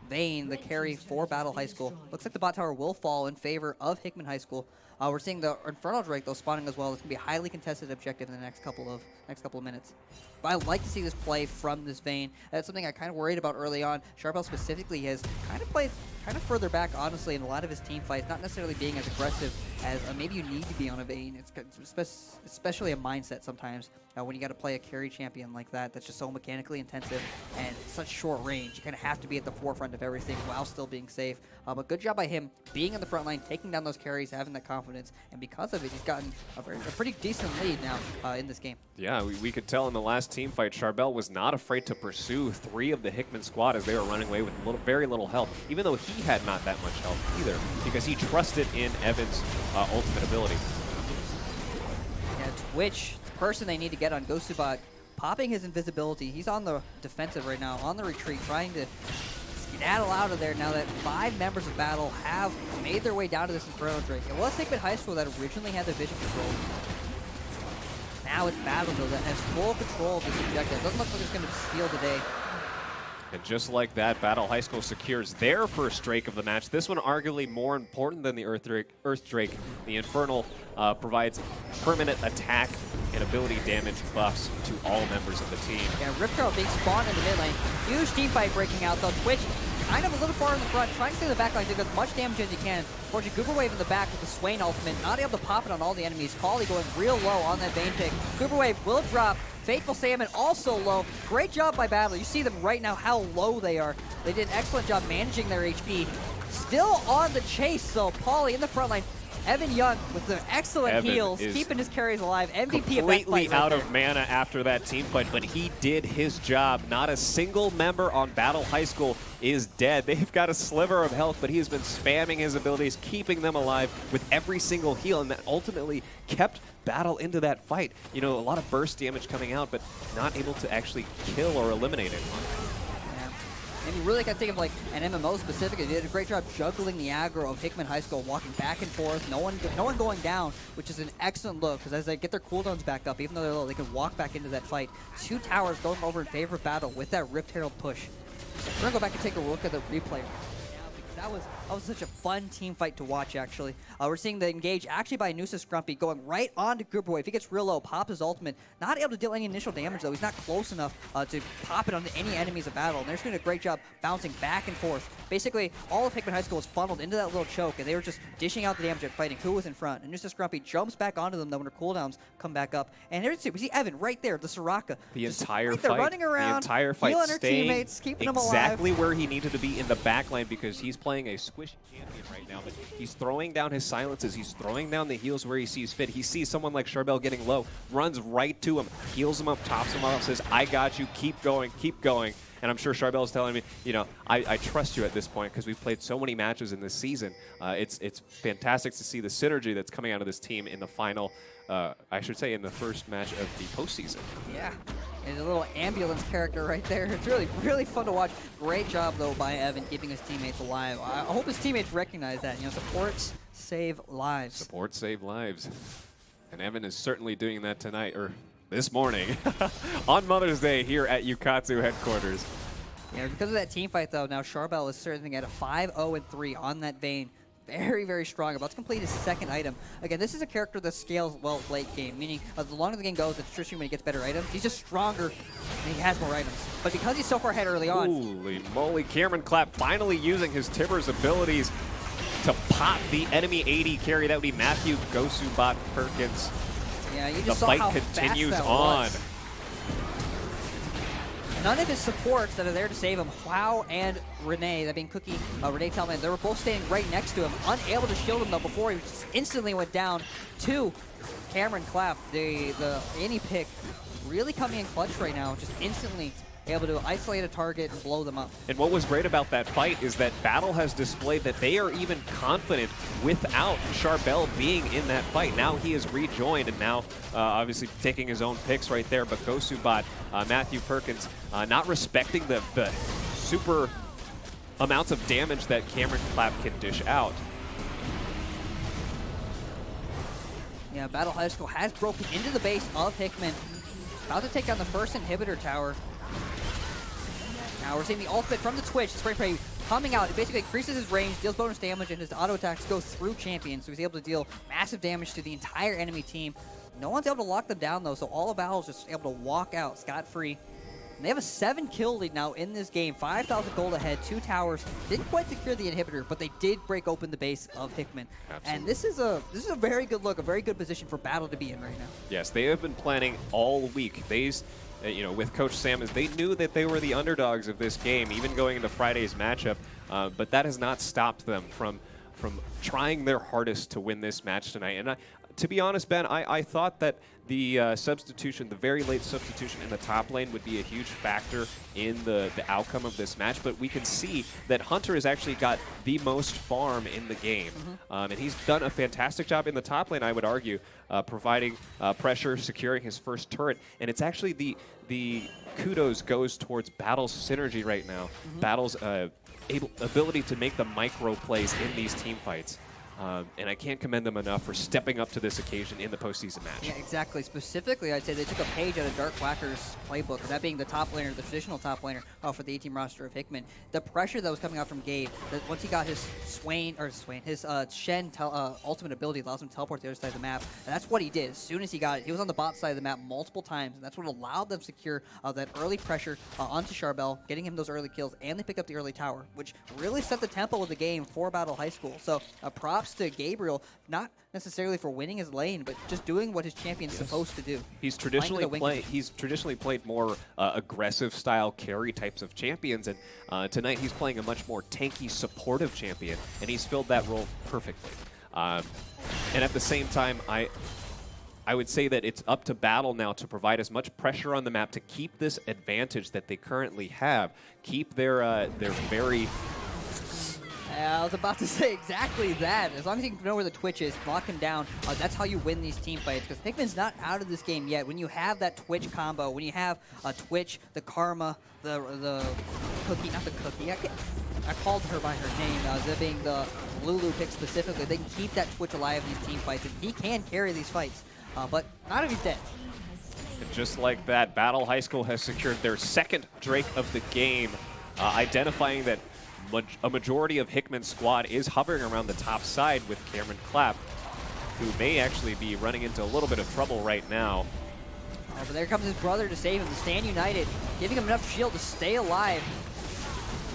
Vayne, the carry for Battle High School. Looks like the bot tower will fall in favor of Hickman High School. We're seeing the Infernal Drake, though, spawning as well. It's going to be a highly contested objective in the next couple of minutes. But I'd like to see this play from this Vayne. That's something I kind of worried about early on. Sharpel specifically has kind of played further back, honestly, in a lot of his team fights, not necessarily being as aggressive as maybe you need to be on a Vayne. It's especially a mindset sometimes when you got to play a carry champion like that that's just so mechanically intensive and such short range. You kind of have to be at the forefront of everything while still being safe. But good job by him being in the front line, taking down those carries, having that confidence, and because of it, he's gotten a pretty decent lead now in this game. Yeah, we could tell in the last team fight, Charbel was not afraid to pursue three of the Hickman squad as they were running away with very little help. Even though he had not that much health either because he trusted in Evan's ultimate ability. Yeah, Twitch, the person they need to get on Gosubot, popping his invisibility. He's on the defensive right now, on the retreat, trying to skedaddle out of there now that 5 members of Battle have made their way down to this Inferno Drake. It was Hickman High School that originally had the vision control. Now it's Battle, though, that has full control of this objective. It doesn't look like it's going to steal today. And just like that, Battle High School secures their first Drake of the match. This one arguably more important than the Earth Drake. The Infernal provides permanent attack and ability damage buffs to all members of the team. Yeah, Riptail being spawned in the mid lane. Huge team fight breaking out, though. Twitch kind of a little far in the front, trying to stay in the back line to do as much damage as he can. Fortunately, Goober Wave in the back with the Swain ultimate, not able to pop it on all the enemies. Paulie going real low on that Vayne pick. Goober Wave will drop. Fateful Salmon also low. Great job by Battle. You see them right now how low they are. They did an excellent job managing their HP. Still on the chase, so Paulie in the front line. Evan Young with the excellent heals, keeping his carries alive. MVP of that fight completely right out there. of mana after that team fight, but he did his job. Not a single member on Battle High School is dead. They've got a sliver of health, but he has been spamming his abilities, keeping them alive with every single heal, and that ultimately kept Battle into that fight. You know, a lot of burst damage coming out, but not able to actually kill or eliminate it. And you really got to think of like an MMO specifically. They did a great job juggling the aggro of Hickman High School, walking back and forth, no one going down, which is an excellent look because as they get their cooldowns back up, even though they're low, they can walk back into that fight. 2 towers going over in favor of Battle with that Rift Herald push. We're gonna go back and take a look at the replay. That was such a fun team fight to watch, actually. We're seeing the engage actually by Noosa Scrumpy going right onto Goober Wave. He gets real low, pops his ultimate. Not able to deal any initial damage, though. He's not close enough to pop it onto any enemies of Battle. And they're just doing a great job bouncing back and forth. Basically, all of Hickman High School was funneled into that little choke, and they were just dishing out the damage and fighting who was in front. And Noosa Scrumpy jumps back onto them, though, when her cooldowns come back up. And here's we see Evan right there, the Soraka. The entire right fight, there, running around, the entire fight, healing her staying teammates, keeping them alive. exactly where he needed to be in the backline because he's playing a squishy champion right now. But he's throwing down his silences. He's throwing down the heals where he sees fit. He sees someone like Charbel getting low, runs right to him, heals him up, tops him up, says, "I got you. Keep going, keep going." And I'm sure Charbel is telling me, you know, I trust you at this point because we've played so many matches in this season. It's fantastic to see the synergy that's coming out of this team in the final, I should say in the first match of the postseason. Yeah, and a little ambulance character right there. It's really, really fun to watch. Great job, though, by Evan keeping his teammates alive. I hope his teammates recognize that. You know, supports save lives. Support save lives. And Evan is certainly doing that tonight, or this morning, on Mother's Day here at Ukatsu headquarters. Yeah, because of that team fight, though, now Charbel is certainly at a 5-0-3 on that Vayne. Very, very strong. About to complete his second item. Again, this is a character that scales well late game, meaning the longer the game goes, it's interesting when he gets better items. He's just stronger and he has more items. But because he's so far ahead early on. Holy moly, Cameron Clapp finally using his Tibbers abilities to pop the enemy AD carry. That would be Matthew Gosubot Perkins. Yeah, you The just saw fight how continues fast that on. was. None of his supports that are there to save him, Wow and Renee, that being Cookie, Renee Tellman, they were both standing right next to him, unable to shield him though before he just instantly went down to Cameron Clapp. The Annie pick really coming in clutch right now, just instantly able to isolate a target and blow them up. And what was great about that fight is that Battle has displayed that they are even confident without Charbel being in that fight. Now he is rejoined and now obviously taking his own picks right there, but Gosubot, Matthew Perkins, not respecting the super amounts of damage that Cameron Clapp can dish out. Yeah, Battle High School has broken into the base of Hickman. About to take down the first inhibitor tower. Now we're seeing the ultimate from the Twitch, the spray spray coming out. It basically increases his range, deals bonus damage, and his auto attacks go through champions. So he's able to deal massive damage to the entire enemy team. No one's able to lock them down though, so all of Battle's just able to walk out scot-free. And they have a 7-kill lead now in this game. 5,000 gold ahead, 2 towers. Didn't quite secure the inhibitor, but they did break open the base of Hickman. Absolutely. And this is a very good look, a very good position for Battle to be in right now. Yes, they have been planning all week. You know, with Coach Sam, they knew that they were the underdogs of this game, even going into Friday's matchup. But that has not stopped them from trying their hardest to win this match tonight. And to be honest, Ben, I thought that the substitution, the very late substitution in the top lane would be a huge factor in the outcome of this match, but we can see that Hunter has actually got the most farm in the game. And he's done a fantastic job in the top lane, I would argue, providing pressure, securing his first turret, and it's actually the kudos goes towards Battle's synergy right now. Battle's ability to make the micro plays in these team fights. And I can't commend them enough for stepping up to this occasion in the postseason match. Yeah, exactly. Specifically, I'd say they took a page out of Dark Whacker's playbook, that being the top laner, the traditional top laner for the A-team roster of Hickman. The pressure that was coming out from Gabe, that once he got his his Shen ultimate ability allows him to teleport to the other side of the map, and that's what he did. As soon as he got it, he was on the bot side of the map multiple times, and that's what allowed them to secure that early pressure onto Charbel, getting him those early kills, and they pick up the early tower, which really set the tempo of the game for Battle High School. So props to Gabriel, not necessarily for winning his lane, but just doing what his champion's supposed to do. He's traditionally played more aggressive style carry types of champions, and tonight he's playing a much more tanky, supportive champion, and he's filled that role perfectly. And at the same time, I would say that it's up to Battle now to provide as much pressure on the map to keep this advantage that they currently have, keep their very... I was about to say exactly that. As long as you can know where the Twitch is, lock him down, that's how you win these team fights. Because Hickman's not out of this game yet. When you have that Twitch combo, when you have a Twitch, the Karma, the Cookie, not the Cookie. I called her by her name, that being the Lulu pick specifically. They can keep that Twitch alive in these team fights, and he can carry these fights. But not if he's dead. And just like that, Battle High School has secured their second Drake of the game, identifying that a majority of Hickman's squad is hovering around the top side with Cameron Clapp, who may actually be running into a little bit of trouble right now. Oh, but there comes his brother to save him, to stand united, giving him enough shield to stay alive.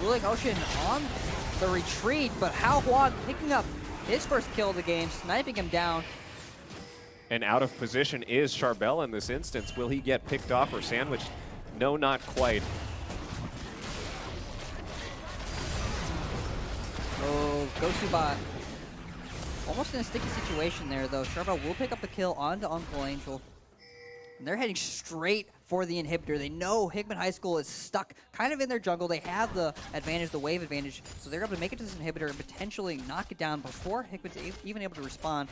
Ruling Ocean on the retreat, but Hao Huan picking up his first kill of the game, sniping him down. And out of position is Charbel in this instance. Will he get picked off or sandwiched? No, not quite. Oh, Gosubot. Almost in a sticky situation there, though. Charbel will pick up the kill onto Uncle Angel. And they're heading straight for the inhibitor. They know Hickman High School is stuck kind of in their jungle. They have the advantage, the wave advantage, so they're able to make it to this inhibitor and potentially knock it down before Hickman's even able to respond.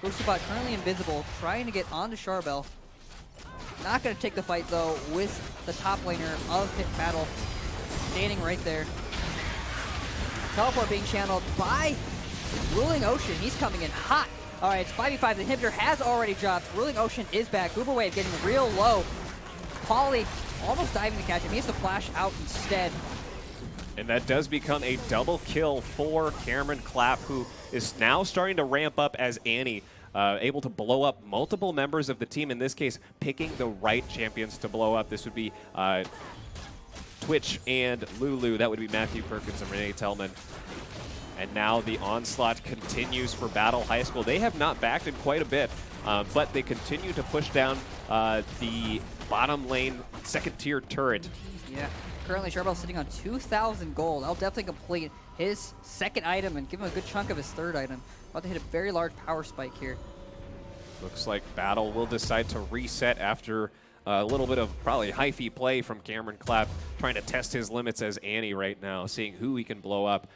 Gosubot currently invisible, trying to get onto Charbel. Not going to take the fight, though, with the top laner of Hit Battle standing right there. Teleport being channeled by Ruling Ocean. He's coming in hot. All right, it's 5v5. The inhibitor has already dropped. Ruling Ocean is back. Uber Wave getting real low. Pauly almost diving to catch him. He has to flash out instead. And that does become a double kill for Cameron Clapp, who is now starting to ramp up as Annie, able to blow up multiple members of the team. In this case, picking the right champions to blow up. This would be Twitch and Lulu. That would be Matthew Perkins and Renee Tellman. And now the onslaught continues for Battle High School. They have not backed in quite a bit, but they continue to push down the bottom lane second-tier turret. Yeah, currently Charbel's sitting on 2,000 gold. That'll definitely complete his second item and give him a good chunk of his third item. About to hit a very large power spike here. Looks like Battle will decide to reset after a little bit of probably hyphy play from Cameron Clapp, trying to test his limits as Annie right now, seeing who he can blow up.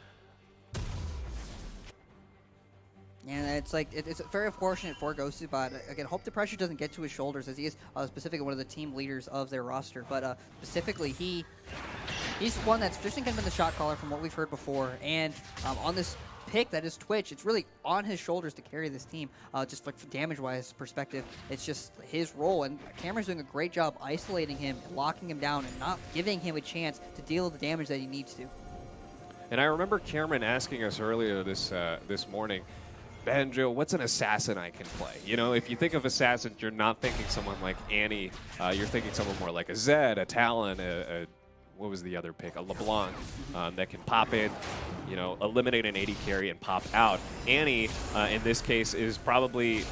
And it's like, it's very unfortunate for Gosubot. Again, hope the pressure doesn't get to his shoulders, as he is specifically one of the team leaders of their roster. But specifically, he's one that's traditionally kind of been the shot caller from what we've heard before. And on this pick that is Twitch, it's really on his shoulders to carry this team. Just like damage-wise perspective, it's just his role. And Cameron's doing a great job isolating him, locking him down, and not giving him a chance to deal the damage that he needs to. And I remember Cameron asking us earlier this morning, Banjo, what's an assassin I can play? You know, if you think of assassins, you're not thinking someone like Annie. You're thinking someone more like a Zed, a Talon, what was the other pick? A LeBlanc that can pop in, you know, eliminate an 80 carry and pop out. Annie, in this case, is probably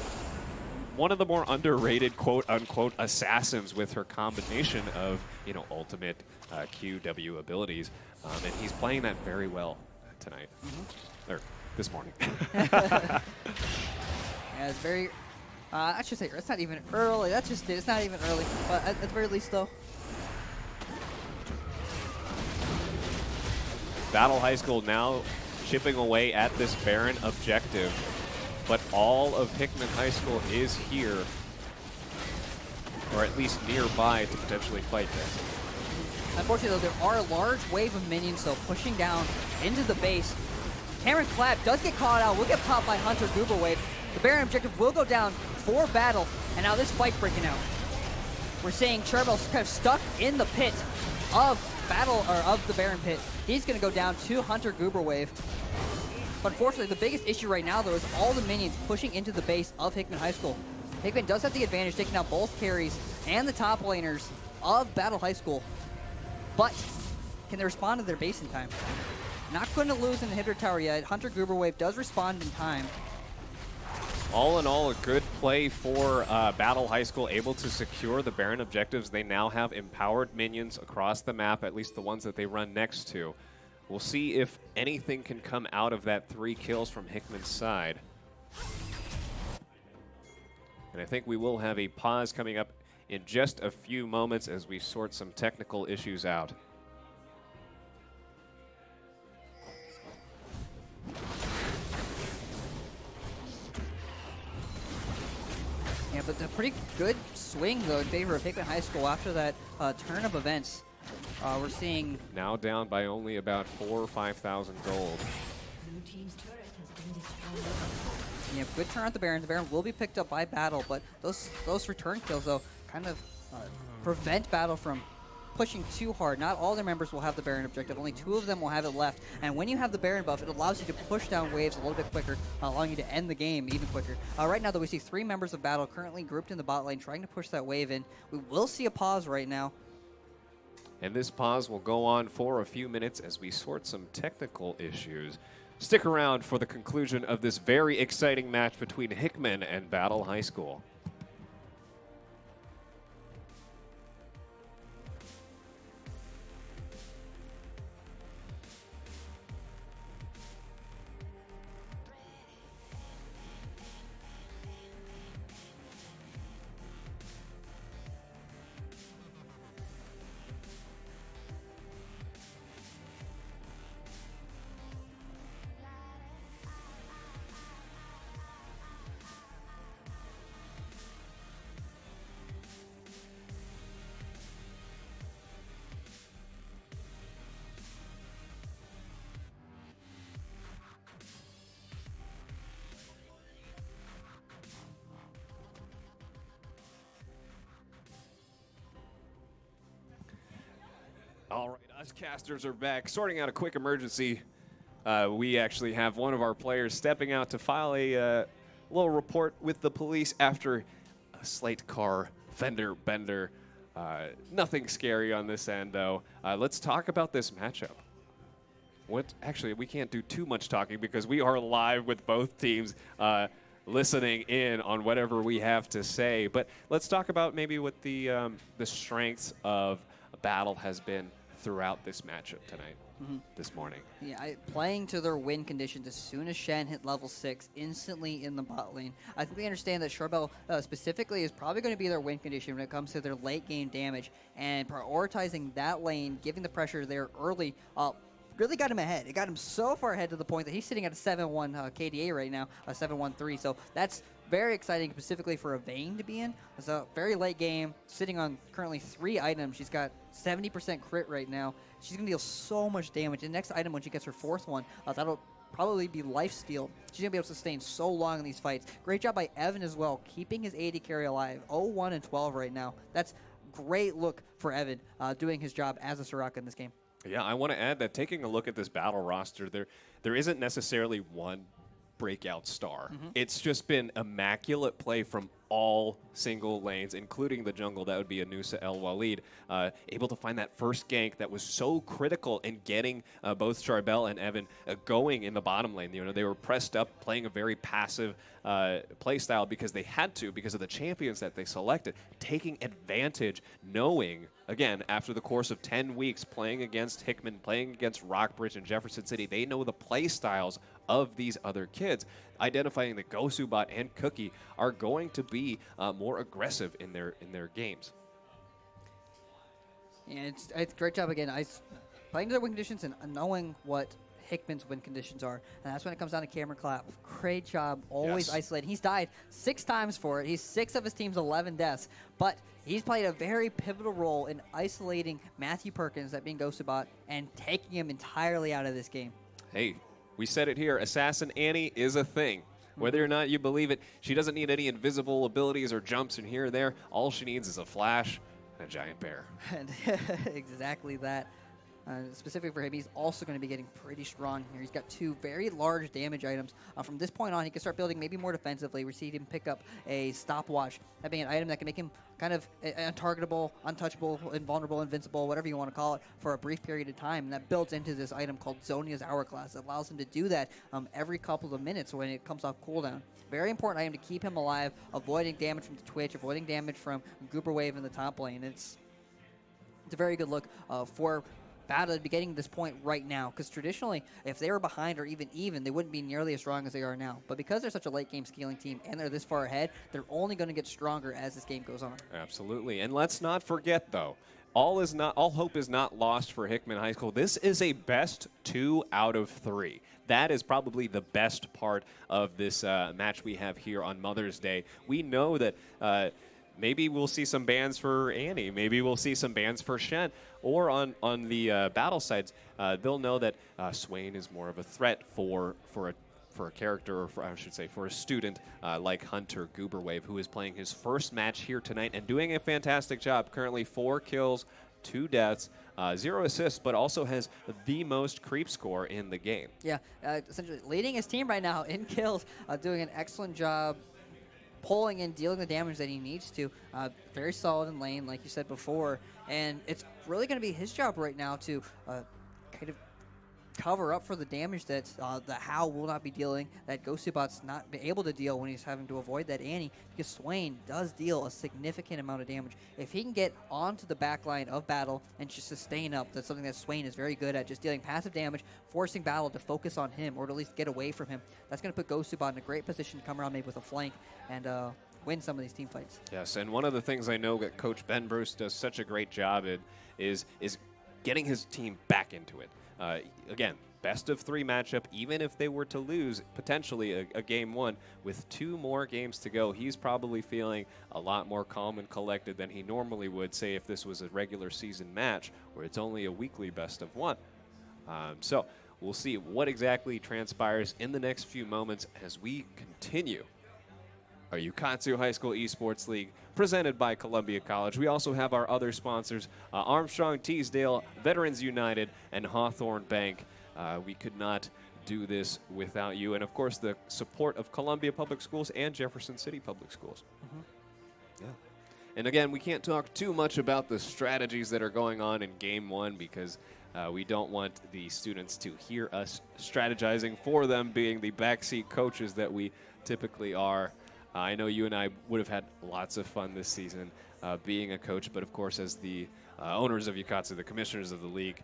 one of the more underrated quote-unquote assassins with her combination of, you know, ultimate QW abilities. And he's playing that very well tonight. Or this morning. Yeah, it's very I should say it's not even early. That's just it. It's not even early. But at the very least, though. Battle High School now chipping away at this Baron objective, but all of Hickman High School is here, or at least nearby, to potentially fight this. Unfortunately, though, there are a large wave of minions, though, pushing down into the base. Cameron Clapp does get caught out. Will get popped by Hunter Goober Wave. The Baron objective will go down for battle, and now this fight's breaking out. We're seeing Charbel's kind of stuck in the pit of battle, or of the Baron pit. He's going to go down to Hunter Goober Wave. But unfortunately, the biggest issue right now, though, is all the minions pushing into the base of Hickman High School. Hickman does have the advantage, taking out both carries and the top laners of Battle High School. But can they respond to their base in time? Not going to lose in the hitter tower yet. Hunter Goober Wave does respond in time. All in all, a good play for Battle High School, able to secure the Baron objectives. They now have empowered minions across the map, at least the ones that they run next to. We'll see if anything can come out of that 3 kills from Hickman's side. And I think we will have a pause coming up in just a few moments as we sort some technical issues out. Yeah, but a pretty good swing, though, in favor of Hickman High School after that turn of events. We're seeing... Now down by only about 4,000 or 5,000 gold. Blue team's turret has been destroyed. Yeah, good turn at the Baron. The Baron will be picked up by Battle, but those return kills, though, kind of prevent Battle from pushing too hard. Not all their members will have the Baron objective. Only 2 of them will have it left. And when you have the Baron buff, it allows you to push down waves a little bit quicker, allowing you to end the game even quicker. Right now, though, we see 3 members of Battle currently grouped in the bot lane, trying to push that wave in. We will see a pause right now. And this pause will go on for a few minutes as we sort some technical issues. Stick around for the conclusion of this very exciting match between Hickman and Battle High School. All right, us casters are back. Sorting out a quick emergency. We actually have one of our players stepping out to file a little report with the police after a slight car fender bender. Nothing scary on this end, though. Let's talk about this matchup. Actually, we can't do too much talking because we are live with both teams listening in on whatever we have to say. But let's talk about maybe what the strengths of Battle has been throughout this matchup tonight, this morning. Yeah, playing to their win conditions as soon as Shen hit level 6, instantly in the bot lane. I think we understand that Charbel specifically is probably going to be their win condition when it comes to their late game damage, and prioritizing that lane, giving the pressure there early, really got him ahead. It got him so far ahead to the point that he's sitting at a 7-1 KDA right now, a 7-1-3. So that's very exciting, specifically for a Vayne to be in. It's a very late game, sitting on currently 3 items. She's got 70% crit right now. She's going to deal so much damage. The next item, when she gets her 4th one, that'll probably be lifesteal. She's going to be able to sustain so long in these fights. Great job by Evan as well, keeping his AD carry alive. 0-1 and 12 right now. That's great look for Evan, doing his job as a Soraka in this game. Yeah, I want to add that taking a look at this Battle roster, there isn't necessarily one breakout star. It's just been immaculate play from all single lanes, including the jungle. That would be Anusa El Walid, able to find that first gank that was so critical in getting both Charbel and Evan going in the bottom lane. You know, they were pressed up, playing a very passive play style because they had to, because of the champions that they selected, taking advantage, knowing, again, after the course of 10 weeks playing against Hickman, playing against Rockbridge and Jefferson City, they know the play styles of these other kids. identifying that Gosubot and Cookie are going to be more aggressive in their games. Yeah, it's a great job again. Playing to their win conditions and knowing what Hickman's win conditions are. And that's when it comes down to Cameron Clapp. Great job, always Yes. isolating. He's died 6 times for it. He's 6 of his team's 11 deaths. But he's played a very pivotal role in isolating Matthew Perkins, that being Gosubot, and taking him entirely out of this game. Hey, we said it here. Assassin Annie is a thing. Whether or not you believe it, she doesn't need any invisible abilities or jumps in here or there. All she needs is a flash and a giant bear. And exactly that. Specifically for him, he's also going to be getting pretty strong here. He's got 2 very large damage items. From this point on, he can start building maybe more defensively. We see him pick up a stopwatch, that being an item that can make him kind of untargetable, untouchable, invulnerable, invincible, whatever you want to call it, for a brief period of time. And that builds into this item called Zonia's Hourglass. It allows him to do that every couple of minutes when it comes off cooldown. Very important item to keep him alive, avoiding damage from the Twitch, avoiding damage from Goober Wave in the top lane. It's a very good look for Battle to be getting to this point right now, because traditionally, if they were behind or even, they wouldn't be nearly as strong as they are now. But because they're such a late game scaling team and they're this far ahead, they're only going to get stronger as this game goes on. Absolutely. And let's not forget, though, all hope is not lost for Hickman High School. This is a best 2 out of 3. That is probably the best part of this match we have here on Mother's Day. We know that maybe we'll see some bans for Annie. Maybe we'll see some bans for Shen. Or on the battle sides, they'll know that Swain is more of a threat for a character, or I should say for a student like Hunter Gooberwave, who is playing his first match here tonight and doing a fantastic job. Currently 4 kills, 2 deaths, 0 assists, but also has the most creep score in the game. Yeah, essentially leading his team right now in kills, doing an excellent job pulling in, dealing the damage that he needs to. Very solid in lane, like you said before. And it's really going to be his job right now to kind of cover up for the damage that the How will not be dealing, that Gosubot's not be able to deal when he's having to avoid that Annie, because Swain does deal a significant amount of damage. If he can get onto the back line of Battle and just sustain up, that's something that Swain is very good at, just dealing passive damage, forcing Battle to focus on him, or to at least get away from him. That's going to put Gosubot in a great position to come around maybe with a flank and win some of these team fights. Yes, and one of the things I know that Coach Ben Bruce does such a great job in is getting his team back into it. Again, best of 3 matchup, even if they were to lose potentially a game 1 with 2 more games to go, he's probably feeling a lot more calm and collected than he normally would, say, if this was a regular season match where it's only a weekly best of 1. So we'll see what exactly transpires in the next few moments as we continue our Ukatsu High School Esports League presented by Columbia College. We also have our other sponsors, Armstrong Teesdale, Veterans United, and Hawthorne Bank. We could not do this without you. And, of course, the support of Columbia Public Schools and Jefferson City Public Schools. Yeah. And, again, we can't talk too much about the strategies that are going on in Game 1 because we don't want the students to hear us strategizing for them, being the backseat coaches that we typically are. I know you and I would have had lots of fun this season being a coach, but of course, as the owners of Ukatsu, the commissioners of the league,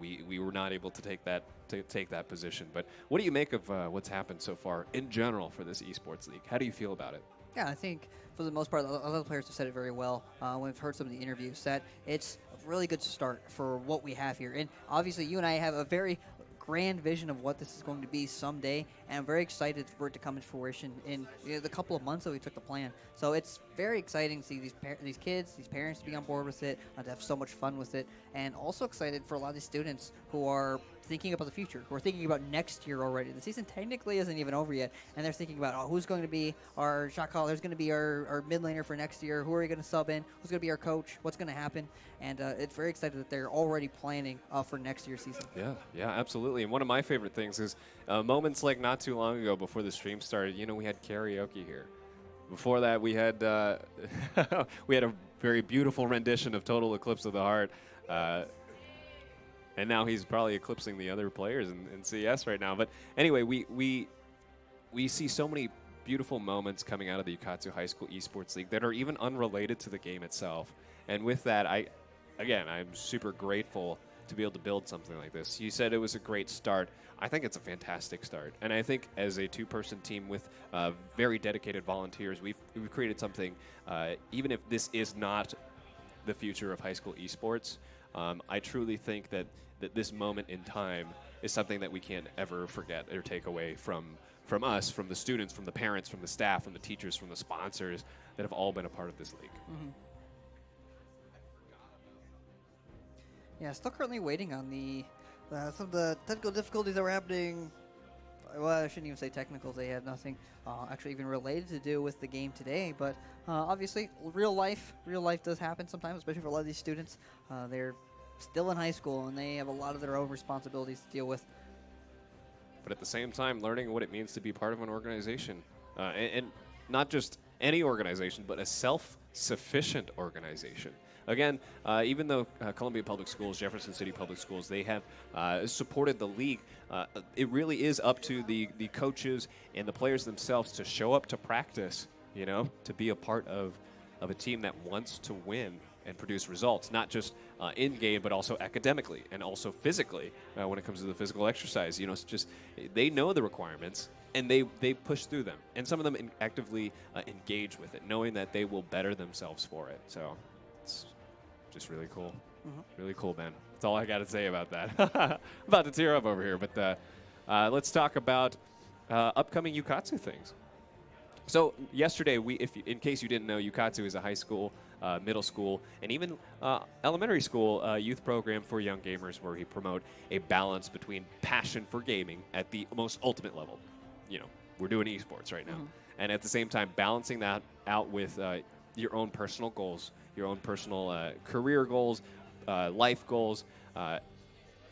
we were not able to take that position. But what do you make of what's happened so far in general for this esports league? How do you feel about it? Yeah, I think for the most part, a lot of the players have said it very well when we've heard some of the interviews, that it's a really good start for what we have here. And obviously, you and I have a very grand vision of what this is going to be someday, and I'm very excited for it to come into fruition in the couple of months that we took to plan. So it's very exciting to see these kids, these parents to be on board with it, to have so much fun with it, and also excited for a lot of these students who are thinking about the future, who are thinking about next year already. The season technically isn't even over yet, and they're thinking about, who's going to be our shot caller, who's going to be our mid laner for next year, who are we going to sub in, who's going to be our coach, what's going to happen, and it's very excited that they're already planning for next year's season. Yeah, absolutely. And one of my favorite things is moments like not too long ago before the stream started, we had karaoke here. Before that, we had we had a very beautiful rendition of Total Eclipse of the Heart. And now he's probably eclipsing the other players in CS right now. But anyway, we see so many beautiful moments coming out of the Ukatsu High School Esports League that are even unrelated to the game itself. And with that, I'm super grateful to be able to build something like this. You said it was a great start. I think it's a fantastic start. And I think as a two-person team with very dedicated volunteers, we've created something, even if this is not the future of high school esports, I truly think that this moment in time is something that we can't ever forget or take away from us, from the students, from the parents, from the staff, from the teachers, from the sponsors that have all been a part of this league. Mm-hmm. Yeah, still currently waiting on some of the technical difficulties that were happening. Well, I shouldn't even say technicals. They had nothing actually even related to do with the game today. But obviously, real life does happen sometimes, especially for a lot of these students. They're still in high school, and they have a lot of their own responsibilities to deal with. But at the same time, learning what it means to be part of an organization, and not just any organization, but a self-sufficient organization. Again, even though Columbia Public Schools, Jefferson City Public Schools, they have supported the league, it really is up to the coaches and the players themselves to show up to practice, to be a part of a team that wants to win and produce results, not just in-game, but also academically and also physically when it comes to the physical exercise. It's just they know the requirements, and they push through them. And some of them actively engage with it, knowing that they will better themselves for it. So it's just really cool. Mm-hmm. Really cool, man. That's all I got to say about that. I'm about to tear up over here, but let's talk about upcoming Ukatsu things. So yesterday, in case you didn't know, Ukatsu is a high school, middle school, and even elementary school youth program for young gamers where we promote a balance between passion for gaming at the most ultimate level. We're doing esports right now. Mm-hmm. And at the same time, balancing that out with your own personal goals, your own personal career goals, life goals,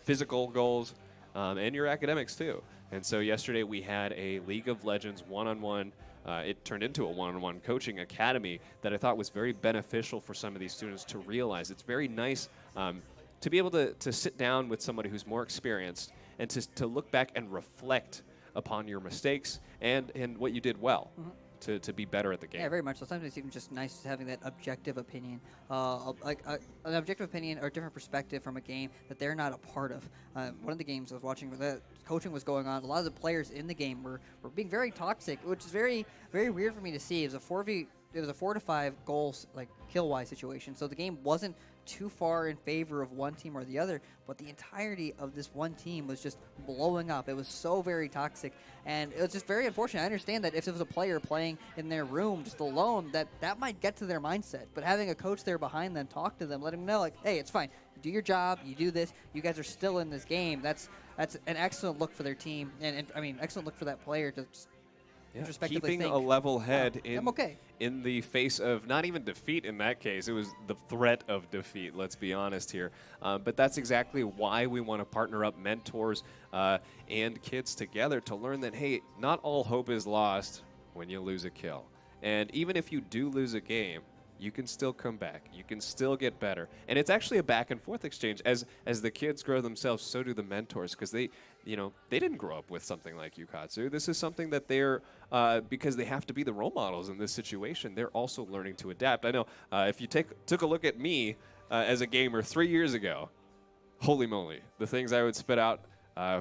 physical goals, and your academics too. And so yesterday we had a League of Legends one-on-one. It turned into a one-on-one coaching academy that I thought was very beneficial for some of these students to realize. It's very nice to be able to sit down with somebody who's more experienced and to look back and reflect upon your mistakes and what you did well. Mm-hmm. To be better at the game. Yeah, very much. So sometimes it's even just nice having that objective opinion, like an objective opinion or a different perspective from a game that they're not a part of. One of the games I was watching where the coaching was going on, a lot of the players in the game were being very toxic, which is very, very weird for me to see. It was a 4 to 5 goals, like kill-wise situation. So the game wasn't too far in favor of one team or the other, but the entirety of this one team was just blowing up. It was so very toxic, and it was just very unfortunate. I understand that if there was a player playing in their room just alone, that might get to their mindset, but having a coach there behind them, talk to them, let them know, like, hey, it's fine. You do your job. You do this. You guys are still in this game. That's an excellent look for their team, and I mean, excellent look for that player to keeping a level head I'm okay. in the face of not even defeat in that case. It was the threat of defeat, let's be honest here. But that's exactly why we want to partner up mentors and kids together to learn that, hey, not all hope is lost when you lose a kill. And even if you do lose a game, you can still come back. You can still get better. And it's actually a back and forth exchange. As the kids grow themselves, so do the mentors, because they didn't grow up with something like Ukatsu. This is something that they're, because they have to be the role models in this situation, they're also learning to adapt. I know if you took a look at me as a gamer 3 years ago, holy moly, the things I would spit out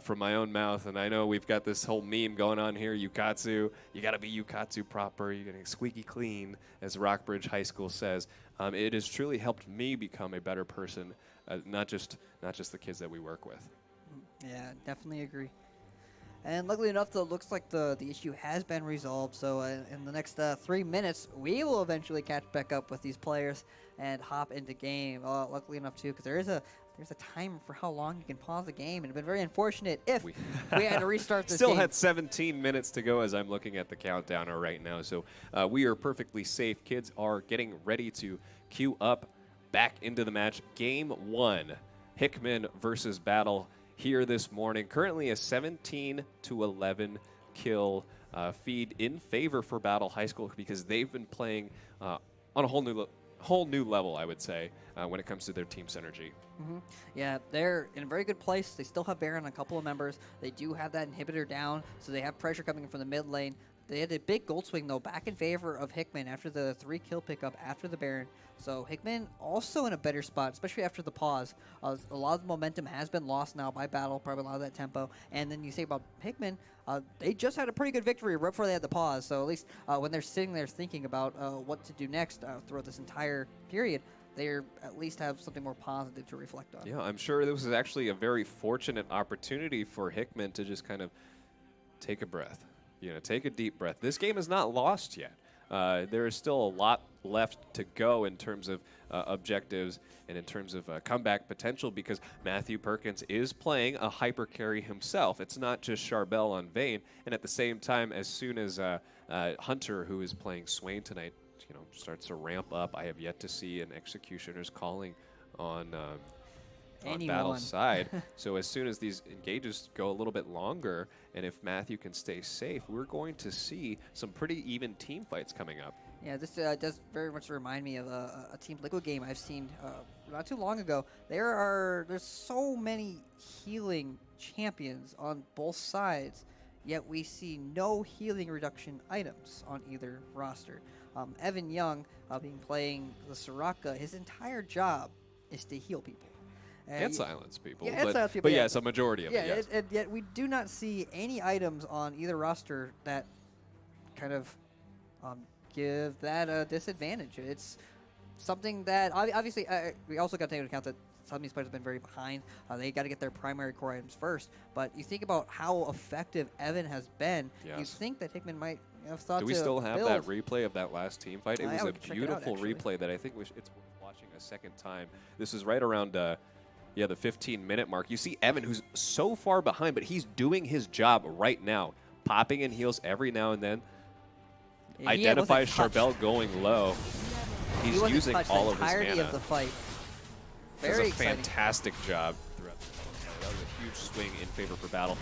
from my own mouth. And I know we've got this whole meme going on here, Ukatsu. You got to be Ukatsu proper. You're getting squeaky clean, as Rockbridge High School says. It has truly helped me become a better person, not just the kids that we work with. Yeah, definitely agree. And luckily enough, though, it looks like the issue has been resolved. So in the next 3 minutes, we will eventually catch back up with these players and hop into game. Luckily enough, too, because there's a timer for how long you can pause the game, and it'd been very unfortunate if we had to restart this Still game. had 17 minutes to go as I'm looking at the countdown right now. So we are perfectly safe. Kids are getting ready to queue up back into the match. Game 1, Hickman versus Battle here this morning. Currently a 17-11 kill feed in favor for Battle High School because they've been playing on a whole new level, I would say, when it comes to their team synergy. Mm-hmm. Yeah, they're in a very good place. They still have Baron on a couple of members. They do have that inhibitor down, so they have pressure coming in from the mid lane. They had a big gold swing, though, back in favor of Hickman after the 3-kill pickup after the Baron. So Hickman also in a better spot, especially after the pause. A lot of the momentum has been lost now by Battle, probably a lot of that tempo. And then you say about Hickman, they just had a pretty good victory right before they had the pause. So at least when they're sitting there thinking about what to do next throughout this entire period, they at least have something more positive to reflect on. Yeah, I'm sure this is actually a very fortunate opportunity for Hickman to just kind of take a breath. Take a deep breath. This game is not lost yet. There is still a lot left to go in terms of objectives and in terms of comeback potential, because Matthew Perkins is playing a hyper carry himself. It's not just Charbel on Vayne. And at the same time, as soon as Hunter, who is playing Swain tonight, starts to ramp up, I have yet to see an Executioner's calling on Battle's side. So as soon as these engages go a little bit longer, and if Matthew can stay safe, we're going to see some pretty even team fights coming up. Yeah, this does very much remind me of a Team Liquid game I've seen not too long ago. There's so many healing champions on both sides, yet we see no healing reduction items on either roster. Evan Young, being playing the Soraka, his entire job is to heal people. And silence people. Yeah, silence people. But yes, a majority of it, yes. And yet we do not see any items on either roster that kind of give that a disadvantage. It's something that, obviously, we also got to take into account that some of these players have been very behind. They got to get their primary core items first. But you think about how effective Evan has been, you think that Hickman might have thought to Do we still have build. that replay of that last team fight? It was a beautiful replay that I think it's worth watching a second time. This is right around the 15-minute mark. You see Evan, who's so far behind, but he's doing his job right now, popping in heals every now and then. Yeah, identifies Charbel going low. He's using all of his mana. Of the fight. Does a fantastic job throughout the fight. That was a huge swing in favor for Battle.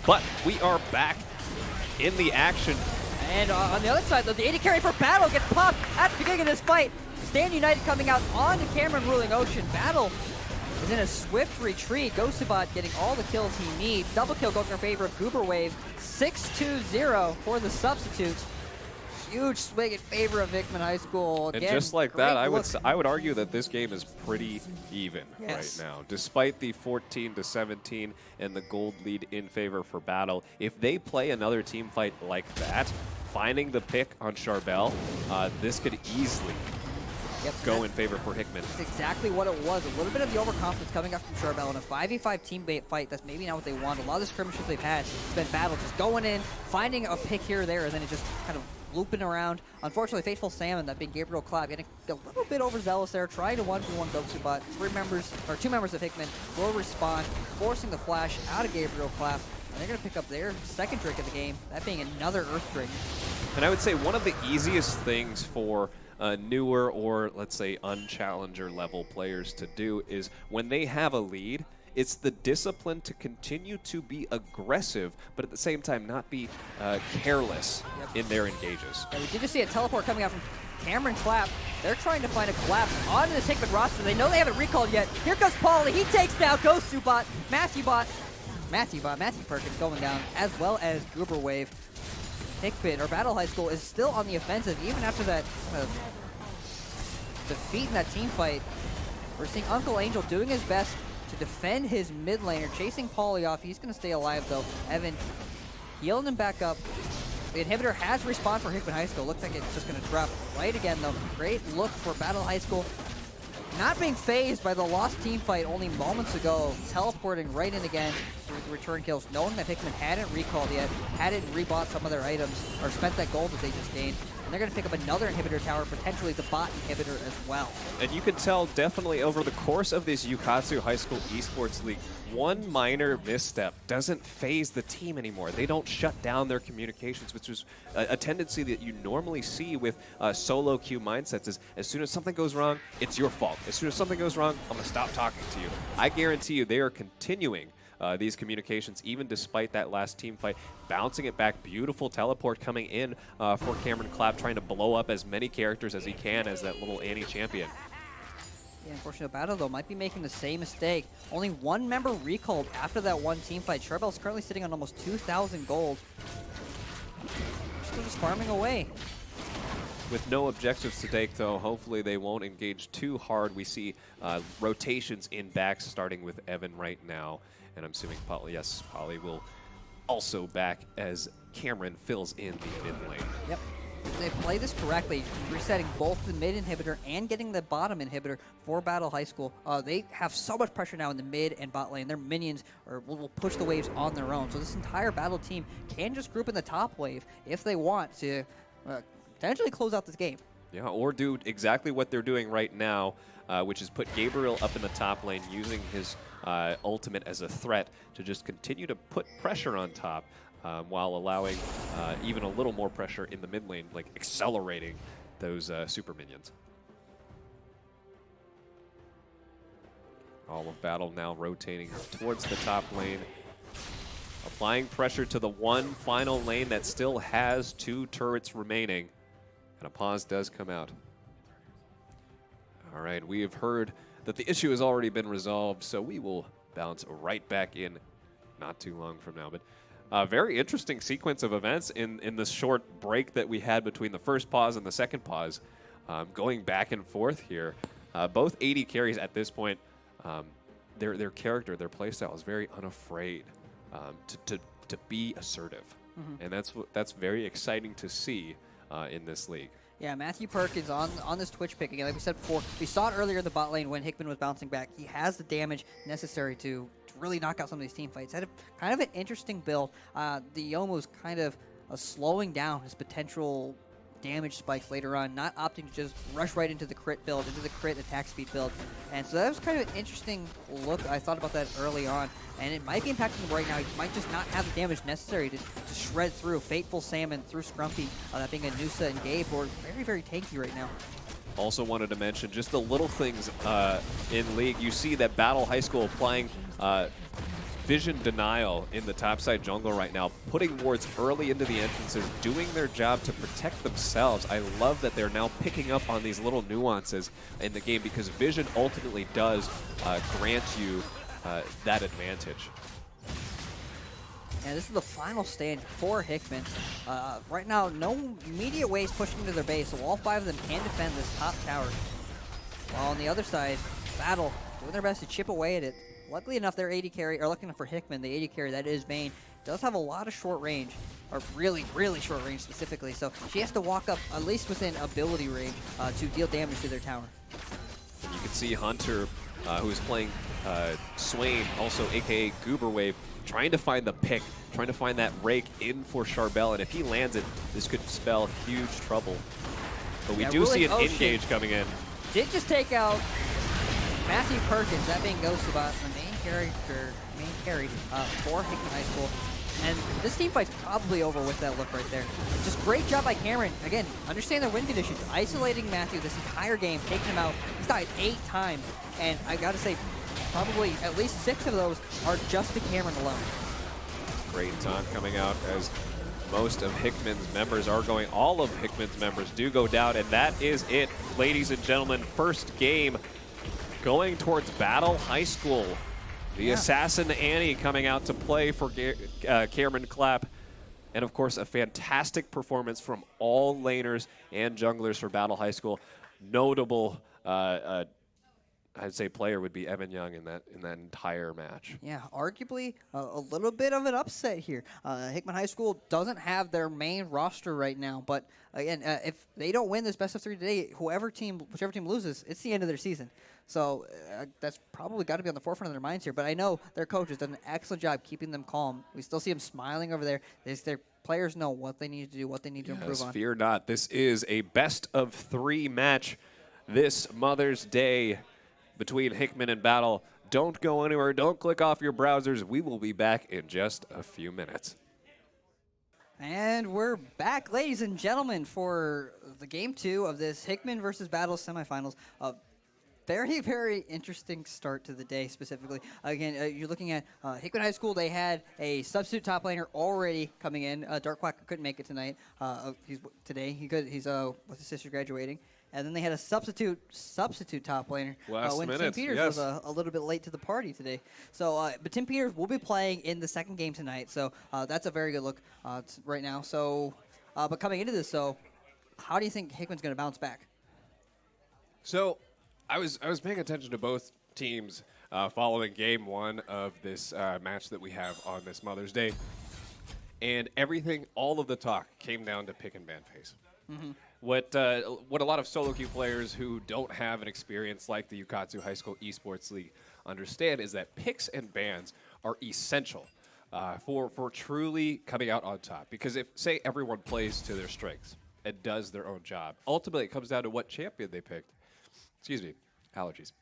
But we are back in the action. And on the other side, though, the AD carry for Battle gets popped at the beginning of this fight. Stand United coming out onto Cameron ruling Ocean. Battle is in a swift retreat. Ghostbot getting all the kills he needs. Double kill going in favor of Goober Wave. 6-2-0 for the substitutes. Huge swing in favor of Hickman High School. Again, and just like that, I would argue that this game is pretty even right now. Despite the 14-17 and the gold lead in favor for Battle, if they play another team fight like that, finding the pick on Charbel, this could easily go in favor for Hickman. That's exactly what it was. A little bit of the overconfidence coming up from Charbel in a 5v5 team fight. That's maybe not what they want. A lot of the skirmishes they've had has been Battle just going in, finding a pick here or there, and then it just kind of looping around. Unfortunately, Faithful Salmon, that being Gabriel Clapp, getting a little bit overzealous there, trying to 1v1 Ghostbot. Two members of Hickman will respond, forcing the flash out of Gabriel Clapp. And they're going to pick up their second drink of the game, that being another Earth drink. And I would say one of the easiest things for newer or, let's say, unchallenger level players to do is when they have a lead, it's the discipline to continue to be aggressive, but at the same time not be careless in their engages. Yeah, we did just see a teleport coming out from Cameron Clapp. They're trying to find a collapse onto this Hickman roster. They know they haven't recalled yet. Here goes Paulie. He takes down Ghostbot, Matthew Perkins going down, as well as Goober Wave. Hickman, or Battle High School, is still on the offensive, even after that defeat in that team fight. We're seeing Uncle Angel doing his best to defend his mid laner, chasing Paulie off. He's going to stay alive, though. Evan healing him back up. The inhibitor has respawned for Hickman High School. Looks like it's just going to drop right again, though. Great look for Battle High School. Not being phased by the lost team fight only moments ago. Teleporting right in again with return kills, knowing that Hickman hadn't recalled yet, hadn't rebought some of their items, or spent that gold that they just gained. And they're going to pick up another inhibitor tower, potentially the bot inhibitor as well. And you can tell definitely over the course of this Ukatsu High School Esports League, one minor misstep doesn't phase the team anymore. They don't shut down their communications, which is a tendency that you normally see with solo queue mindsets. Is as soon as something goes wrong, it's your fault. As soon as something goes wrong, I'm going to stop talking to you. I guarantee you they are continuing these communications, even despite that last team fight, bouncing it back. Beautiful teleport coming in for Cameron Clapp, trying to blow up as many characters as he can as that little Annie champion. Yeah, unfortunate Battle, though, might be making the same mistake. Only one member recalled after that one team fight. Charbel's currently sitting on almost 2,000 gold. School just farming away. With no objectives to take, though, hopefully they won't engage too hard. We see rotations in backs, starting with Evan right now. And I'm assuming Polly will also back as Cameron fills in the mid lane. Yep. If they play this correctly, resetting both the mid inhibitor and getting the bottom inhibitor for Battle High School, they have so much pressure now in the mid and bot lane. Their minions will push the waves on their own. So this entire battle team can just group in the top wave if they want to potentially close out this game. Yeah, or do exactly what they're doing right now, which is put Gabriel up in the top lane using his ultimate as a threat to just continue to put pressure on top while allowing even a little more pressure in the mid lane, like accelerating those super minions. All of battle now rotating towards the top lane, applying pressure to the one final lane that still has 2 turrets remaining. And a pause does come out. All right, we have heard that the issue has already been resolved, so we will bounce right back in not too long from now. But a very interesting sequence of events in this short break that we had between the first pause and the second pause, going back and forth here. Both AD carries at this point, their character, their playstyle is very unafraid to be assertive. And that's very exciting to see in this league. Yeah, Matthew Perkins on this Twitch pick again. Like we said before, we saw it earlier in the bot lane when Hickman was bouncing back. He has the damage necessary to really knock out some of these team fights. Had kind of an interesting build. The Yom was kind of slowing down his potential damage spikes later on, not opting to just rush right into the crit build, into the crit attack speed build. And so that was kind of an interesting look. I thought about that early on, and it might be impacting him right now. He might just not have the damage necessary to shred through Fateful Salmon, through Scrumpy, that being a Nusa and Gabe, who are very, very tanky right now. Also wanted to mention just the little things in League. You see that Battle High School applying vision denial in the topside jungle right now, putting wards early into the entrances, doing their job to protect themselves. I love that they're now picking up on these little nuances in the game because vision ultimately does grant you that advantage. And this is the final stand for Hickman. Right now, no immediate waves pushing into their base, so all 5 of them can defend this top tower. While on the other side, Battle doing their best to chip away at it. Luckily enough, their AD carry, or lucky enough for Hickman, the AD carry, that is Vayne, does have a lot of short range, or really, really short range specifically. So she has to walk up at least within ability range to deal damage to their tower. You can see Hunter, who is playing Swain, also aka Gooberwave, trying to find the pick, trying to find that rake in for Charbel, and if he lands it, this could spell huge trouble. But we do see an engage coming in. Did just take out Matthew Perkins, that being Ghostbot, the main carry for Hickman High School. And this team fight's probably over with that look right there. Just great job by Cameron. Again, understand their win conditions. Isolating Matthew this entire game, taking him out. He's died 8 times. And I gotta say, probably at least 6 of those are just to Cameron alone. Great taunt coming out as most of Hickman's members are going. All of Hickman's members do go down, and that is it, ladies and gentlemen. First game going towards Battle High School. The Assassin Annie coming out to play for Cameron Clapp. And of course, a fantastic performance from all laners and junglers for Battle High School. Notable, I'd say, player would be Evan Young in that entire match. Yeah, arguably a little bit of an upset here. Hickman High School doesn't have their main roster right now, but again, if they don't win this best of 3 today, whichever team loses, it's the end of their season. So that's probably got to be on the forefront of their minds here. But I know their coach has done an excellent job keeping them calm. We still see them smiling over there. Their players know what they need to do, what they need to improve on. Fear not. This is a best of 3 match this Mother's Day between Hickman and Battle. Don't go anywhere. Don't click off your browsers. We will be back in just a few minutes. And we're back, ladies and gentlemen, for the game 2 of this Hickman versus Battle semifinals. Very, very interesting start to the day specifically. Again, you're looking at Hickman High School. They had a substitute top laner already coming in. Dark Quack couldn't make it tonight. He's with his sister graduating. And then they had a substitute top laner when Tim Peters was a little bit late to the party today. So, but Tim Peters will be playing in the second game tonight. So that's a very good look right now. So But coming into this, though, how do you think Hickman's going to bounce back? So, I was paying attention to both teams following game one of this match that we have on this Mother's Day, and all of the talk came down to pick and ban phase. What a lot of solo queue players who don't have an experience like the Ukatsu High School Esports League understand is that picks and bans are essential for truly coming out on top. Because if, say, everyone plays to their strengths and does their own job, ultimately it comes down to what champion they picked. Excuse me, allergies.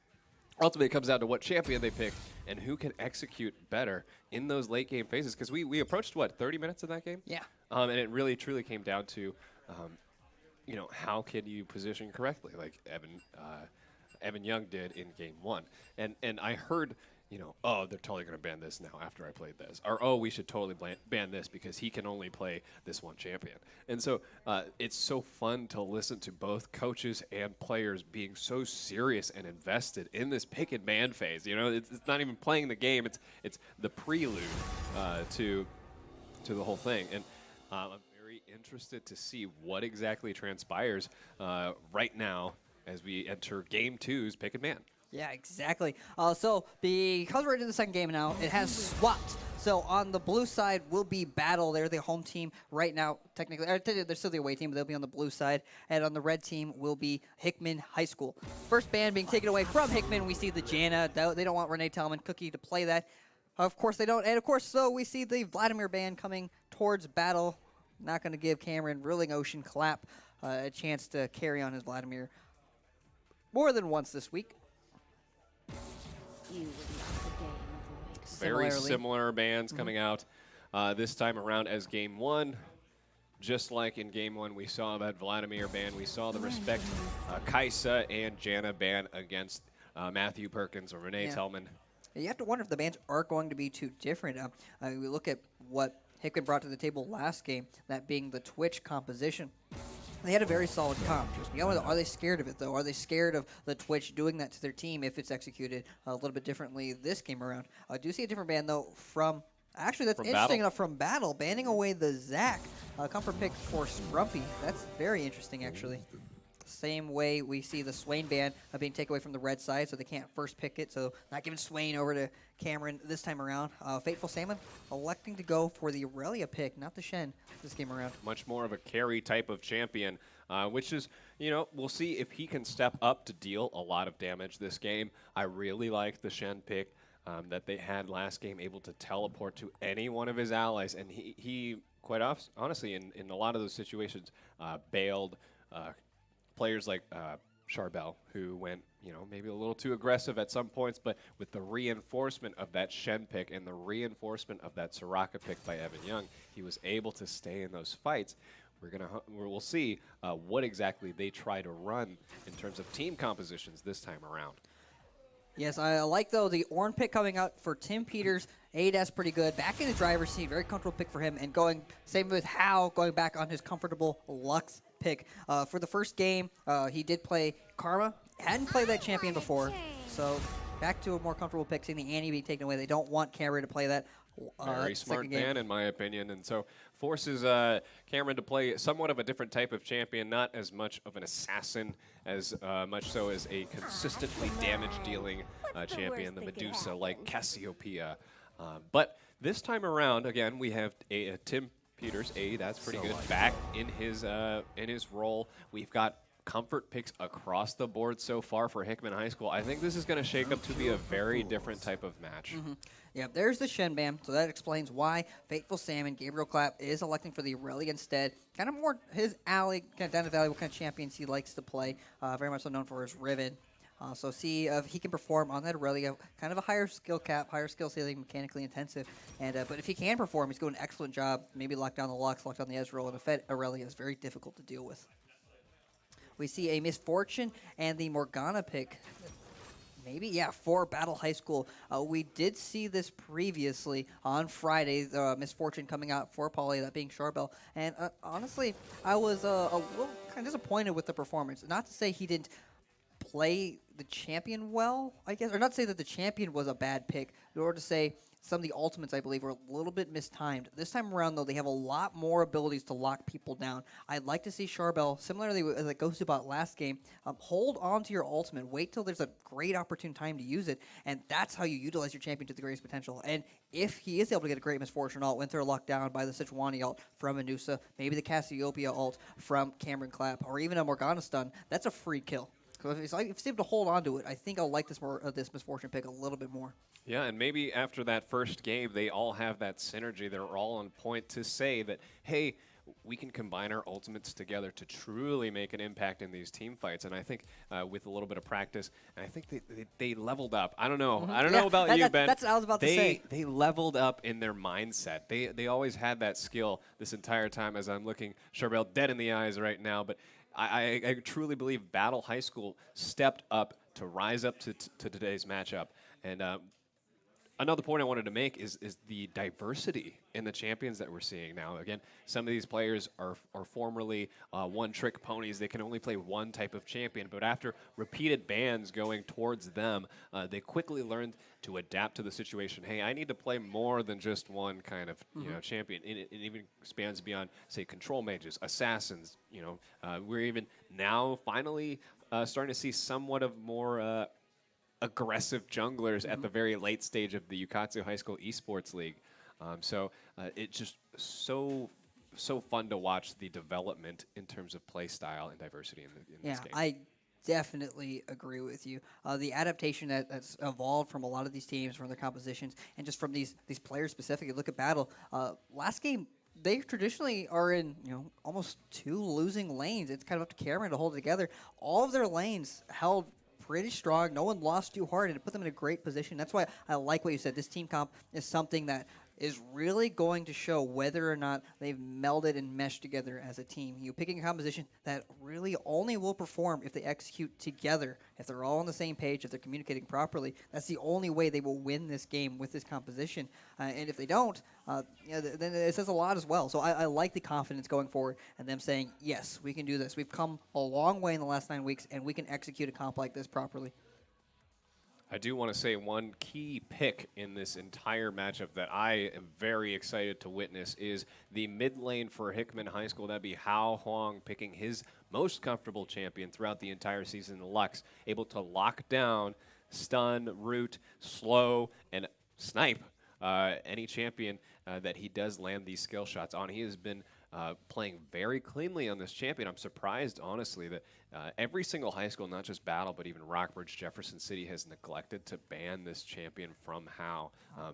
Ultimately, it comes down to what champion they pick and who can execute better in those late game phases. Because we approached, 30 minutes in that game? Yeah. And it really, truly came down to, how can you position correctly, like Evan Young did in game one. And I heard, oh, they're totally going to ban this now after I played this. Or, oh, we should totally ban this because he can only play this one champion. And so it's so fun to listen to both coaches and players being so serious and invested in this pick and ban phase. It's not even playing the game. It's the prelude to the whole thing. And I'm very interested to see what exactly transpires right now as we enter Game 2's pick and ban. Yeah, exactly. So because we're into the second game now, it has swapped. So on the blue side will be Battle. They're the home team right now. Technically, they're still the away team, but they'll be on the blue side. And on the red team will be Hickman High School. First ban being taken away from Hickman. We see the Jana. They don't want Renee Tellman Cookie to play that. Of course they don't. And of course, so we see the Vladimir ban coming towards Battle. Not going to give Cameron Rilling Ocean Clap a chance to carry on his Vladimir more than once this week. You would love the game avoid. Very similar bans coming out this time around as game one. Just like in game one, we saw that Vladimir ban. We saw the Respect Kaisa and Jana ban against Matthew Perkins or Renee Tellman. You have to wonder if the bans are going to be too different. We look at what Hickman brought to the table last game, that being the Twitch composition. They had a very solid comp. Are they scared of it, though? Are they scared of the Twitch doing that to their team if it's executed a little bit differently this game around? I do see a different ban, though, from... Actually, that's interesting enough from Battle, banning away the Zac. Comfort pick for Scrumpy. That's very interesting, actually. Same way we see the Swain ban being taken away from the red side, so they can't first pick it. So not giving Swain over to Cameron this time around. Fateful Salmon electing to go for the Aurelia pick, not the Shen this game around. Much more of a carry type of champion, which is, we'll see if he can step up to deal a lot of damage this game. I really like the Shen pick that they had last game, able to teleport to any one of his allies. And he quite honestly, in a lot of those situations, bailed players like Charbel, who went, maybe a little too aggressive at some points, but with the reinforcement of that Shen pick and the reinforcement of that Soraka pick by Evan Young, he was able to stay in those fights. We'll see what exactly they try to run in terms of team compositions this time around. Yes, I like, though, the Ornn pick coming out for Tim Peters. ADAS pretty good. Back in the driver's seat, very comfortable pick for him. And same with Hao, going back on his comfortable Lux pick. For the first game, he did play Karma. Hadn't played that champion before. So back to a more comfortable pick, seeing the Annie being taken away. They don't want Cameron to play that. Very smart man, in my opinion, and so forces Cameron to play somewhat of a different type of champion, not as much of an assassin as much so as a consistently damage-dealing champion, the Medusa, like Cassiopeia. But this time around, again, we have Tim Peters, that's pretty good, back in his role. We've got comfort picks across the board so far for Hickman High School. I think this is going to shake up to be a very different type of match. Yeah, there's the Shen ban, so that explains why Fateful Salmon, Gabriel Clapp, is electing for the Aurelia instead. Kind of more his alley, kind of down the valley, what kind of champions he likes to play. Very much so known for his Riven. So see if he can perform on that Aurelia. Kind of a higher skill cap, higher skill ceiling, mechanically intensive. And but if he can perform, he's doing an excellent job. Maybe lock down the Lux, lock down the Ezreal, and a Fed Aurelia is very difficult to deal with. We see a Misfortune and the Morgana pick. Maybe, yeah, for Battle High School. We did see this previously on Friday, the Misfortune coming out for Pauly, that being Charbel. And honestly, I was a little kind of disappointed with the performance. Not to say he didn't play the champion well, I guess, or not to say that the champion was a bad pick, nor to say some of the ultimates, I believe, were a little bit mistimed. This time around, though, they have a lot more abilities to lock people down. I'd like to see Charbel, similarly as it goes about last game, hold on to your ultimate. Wait till there's a great opportune time to use it, and that's how you utilize your champion to the greatest potential. And if he is able to get a great misfortune ult, Winter locked down by the Sejuani ult from Anusa, maybe the Cassiopeia ult from Cameron Clapp, or even a Morgana stun, that's a free kill. So if he's able to hold on to it, I think I'll like this misfortune pick a little bit more. Yeah, and maybe after that first game, they all have that synergy. They're all on point to say that, hey, we can combine our ultimates together to truly make an impact in these team fights. And I think with a little bit of practice, and I think they leveled up. I don't know. I don't know about you, Ben. That's what I was about to say. They leveled up in their mindset. They always had that skill this entire time, as I'm looking Charbel dead in the eyes right now. But I truly believe Battle High School stepped up to rise up to today's matchup. And another point I wanted to make is the diversity in the champions that we're seeing now. Again, some of these players are formerly one-trick ponies. They can only play one type of champion, but after repeated bans going towards them, they quickly learned to adapt to the situation. Hey, I need to play more than just one kind of champion. It even spans beyond, say, control mages, assassins. We're even now finally starting to see somewhat of more aggressive junglers at the very late stage of the Ukatsu High School eSports League. So it's just so fun to watch the development in terms of play style and diversity in this game. I definitely agree with you. The adaptation that's evolved from a lot of these teams, from their compositions, and just from these players specifically. Look at Battle. Last game, they traditionally are in almost 2 losing lanes. It's kind of up to Cameron to hold it together. All of their lanes held pretty strong. No one lost too hard, and it put them in a great position. That's why I like what you said. This team comp is something that is really going to show whether or not they've melded and meshed together as a team. You're picking a composition that really only will perform if they execute together. If they're all on the same page, if they're communicating properly, that's the only way they will win this game with this composition. And if they don't, then it says a lot as well. So I like the confidence going forward and them saying, yes, we can do this. We've come a long way in the last 9 weeks, and we can execute a comp like this properly. I do want to say one key pick in this entire matchup that I am very excited to witness is the mid lane for Hickman High School. That'd be Hao Huang picking his most comfortable champion throughout the entire season, Lux, able to lock down, stun, root, slow, and snipe any champion that he does land these skill shots on. He has been playing very cleanly on this champion. I'm surprised, honestly, that every single high school, not just Battle, but even Rockbridge, Jefferson City, has neglected to ban this champion from Hao,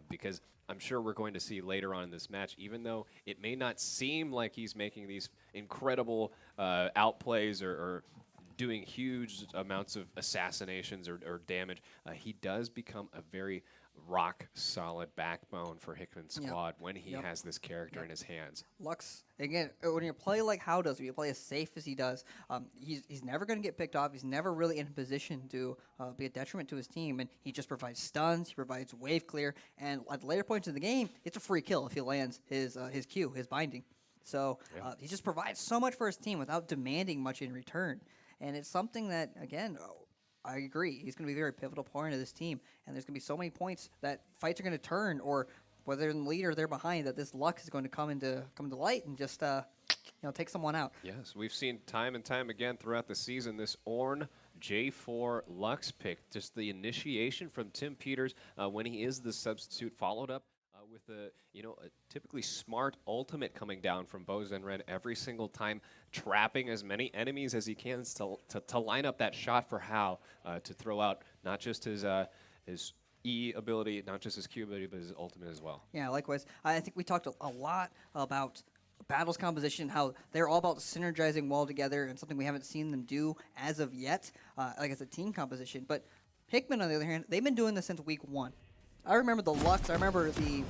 because I'm sure we're going to see later on in this match, even though it may not seem like he's making these incredible outplays or doing huge amounts of assassinations or damage, he does become a very rock-solid backbone for Hickman's squad when he has this character in his hands. Lux, again, when you play like Hao does, when you play as safe as he does, he's never going to get picked off. He's never really in a position to be a detriment to his team, and he just provides stuns, he provides wave clear, and at later points in the game, it's a free kill if he lands his Q, his binding. So he just provides so much for his team without demanding much in return. And it's something that, again, I agree. He's going to be a very pivotal point of this team, and there's going to be so many points that fights are going to turn, or whether they're in the lead or they're behind, that this Lux is going to come to light and just take someone out. Yes, we've seen time and time again throughout the season this Ornn J4 Lux pick, just the initiation from Tim Peters when he is the substitute, followed up with a typically smart ultimate coming down from Bozenred every single time, trapping as many enemies as he can to line up that shot for Hao to throw out not just his E ability, not just his Q ability, but his ultimate as well. Yeah, likewise. I think we talked a lot about Battle's composition, how they're all about synergizing well together, and something we haven't seen them do as of yet, like as a team composition. But Hickman, on the other hand, they've been doing this since week 1. I remember the Lux, I remember the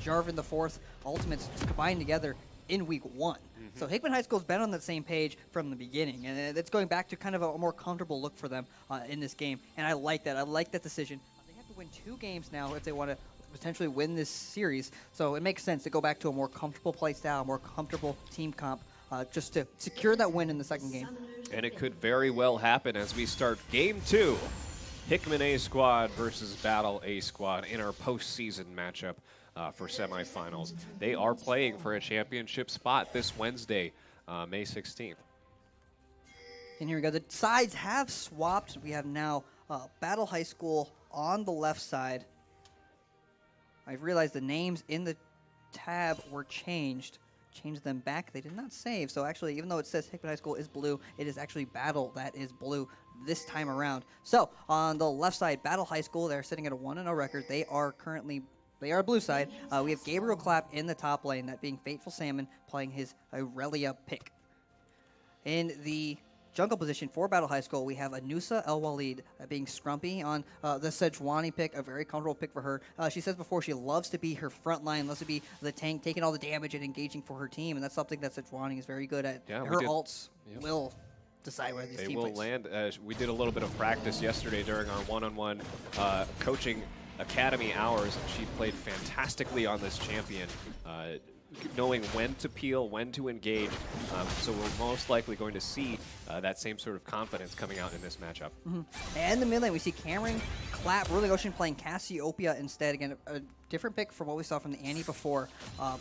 Jarvan the 4th ultimates combined together in week 1. So Hickman High School's been on that same page from the beginning, and it's going back to kind of a more comfortable look for them in this game, and I like that. I like that decision. They have to win 2 games now if they want to potentially win this series, so it makes sense to go back to a more comfortable play style, more comfortable team comp, just to secure that win in the second game. And it could very well happen as we start Game 2 Hickman A Squad versus Battle A Squad in our postseason matchup for semifinals. They are playing for a championship spot this Wednesday, May 16th. And here we go. The sides have swapped. We have now Battle High School on the left side. I realized the names in the tab were changed. Changed them back. They did not save. So actually, even though it says Hickman High School is blue, it is actually Battle that is blue this time around. So on the left side, Battle High School, they're sitting at a 1-0 record. They are blue side. We have Gabriel Clapp in the top lane, that being Fateful Salmon playing his Aurelia pick. In the jungle position for Battle High School, we have Anusa El Walid being Scrumpy on the Sejuani pick, a very comfortable pick for her. She says before she loves to be her front line, loves to be the tank, taking all the damage and engaging for her team, and that's something that Sejuani is very good at. Yeah, her ults will decide where these they team will plays. land. We did a little bit of practice yesterday during our one-on-one coaching academy hours, and she played fantastically on this champion, knowing when to peel, when to engage. So we're most likely going to see that same sort of confidence coming out in this matchup. And in the mid lane, we see Cameron Clapp, Ruling Ocean playing Cassiopeia instead. Again, a different pick from what we saw from the Annie before,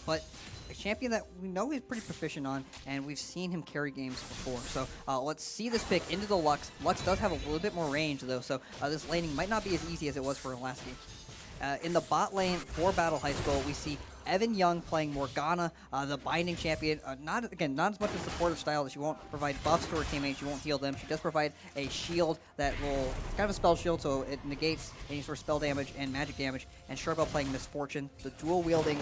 but a champion that we know he's pretty proficient on, and we've seen him carry games before. So let's see this pick into the Lux. Lux does have a little bit more range, though, so this laning might not be as easy as it was for last game. In the bot lane for Battle High School, we see Evan Young playing Morgana, the Binding champion. Not as much a supportive style that she won't provide buffs to her teammates. She won't heal them. She does provide a shield that will, it's kind of a spell shield, so it negates any sort of spell damage and magic damage. And Charbel playing Misfortune, the dual-wielding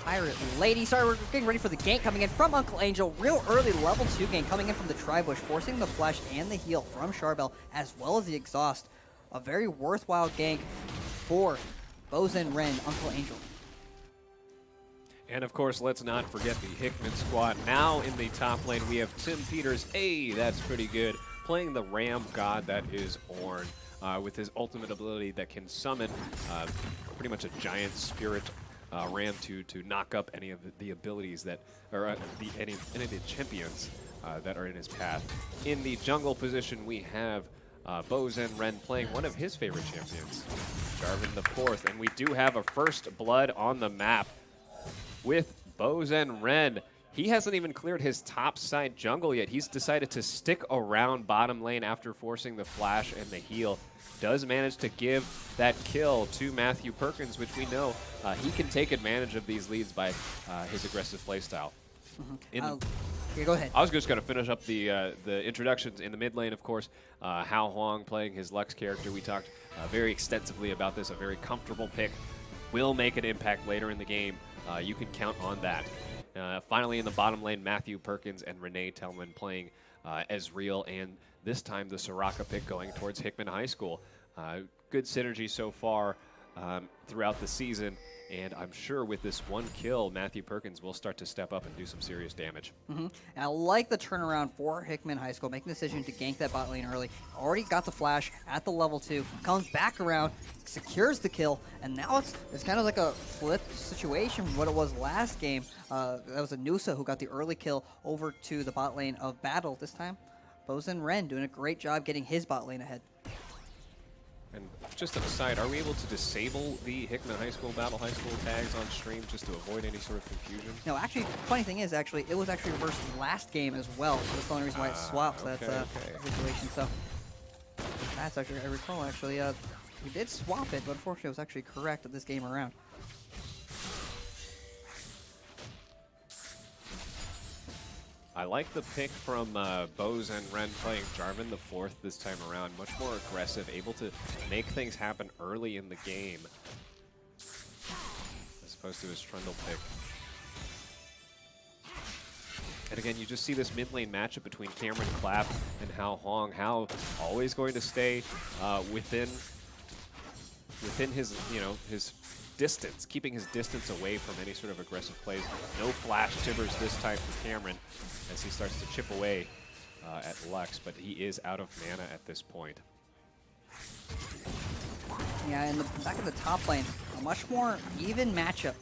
Pirate Lady. Sorry, we're getting ready for the gank coming in from Uncle Angel. Real early level 2 gank coming in from the Tribush, forcing the flash and the heal from Charbel, as well as the exhaust. A very worthwhile gank for Bozen Ren, Uncle Angel. And of course, let's not forget the Hickman squad. Now in the top lane, we have Tim Peters. Hey, that's pretty good. Playing the Ram God that is Ornn, with his ultimate ability that can summon pretty much a giant spirit ram to knock up any of the abilities that, or any of the champions that are in his path. In the jungle position, we have Bozen Ren playing one of his favorite champions, Jarvan the Fourth, and we do have a first blood on the map with Bozen Ren. He hasn't even cleared his top side jungle yet. He's decided to stick around bottom lane after forcing the flash and the heal. Does manage to give that kill to Matthew Perkins, which we know he can take advantage of these leads by his aggressive playstyle. Yeah, go ahead. I was just going to finish up the introductions in the mid lane, of course. Hao Huang playing his Lux character. We talked very extensively about this. A very comfortable pick. Will make an impact later in the game. You can count on that. Finally, in the bottom lane, Matthew Perkins and Renee Tellman playing Ezreal, and this time the Soraka pick going towards Hickman High School. Good synergy so far throughout the season. And I'm sure with this one kill, Matthew Perkins will start to step up and do some serious damage. And I like the turnaround for Hickman High School, making the decision to gank that bot lane early. Already got the flash at the level 2, comes back around, secures the kill, and now it's kind of like a flip situation from what it was last game. That was Anusa who got the early kill over to the bot lane of Battle this time. Bozen Ren doing a great job getting his bot lane ahead. And just an aside, are we able to disable the Hickman High School, Battle High School tags on stream just to avoid any sort of confusion? No, actually, funny thing is, it was actually reversed last game as well. So that's the only reason why it swapped that situation. So that's actually, I recall, actually, we did swap it, but unfortunately it was actually correct this game around. I like the pick from Bozen Ren playing Jarvan the Fourth this time around. Much more aggressive, able to make things happen early in the game, as opposed to his Trundle pick. And again, you just see this mid lane matchup between Cameron Clapp and Hao Huang. Hao always going to stay within his, his distance, keeping his distance away from any sort of aggressive plays. No flash timbers this time for Cameron as he starts to chip away at Lux, but he is out of mana at this point. Yeah, and back in the top lane, a much more even matchup.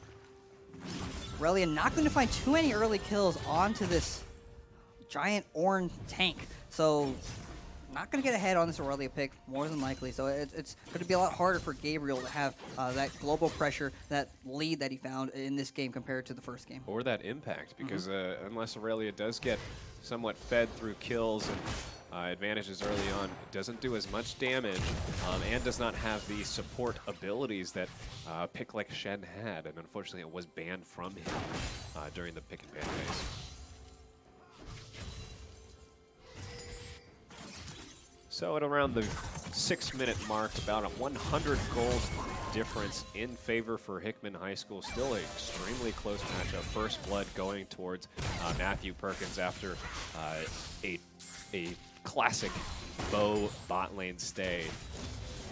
Relia not going to find too many early kills onto this giant Ornn tank. So not going to get ahead on this Aurelia pick, more than likely. So it's going to be a lot harder for Gabriel to have that global pressure, that lead that he found in this game compared to the first game. Or that impact, because unless Aurelia does get somewhat fed through kills and advantages early on, it doesn't do as much damage and does not have the support abilities that a pick like Shen had, and unfortunately it was banned from him during the pick and ban phase. So at around the 6-minute mark, about a 100 goals difference in favor for Hickman High School. Still an extremely close matchup. First blood going towards Matthew Perkins after a classic Bo bot lane stay.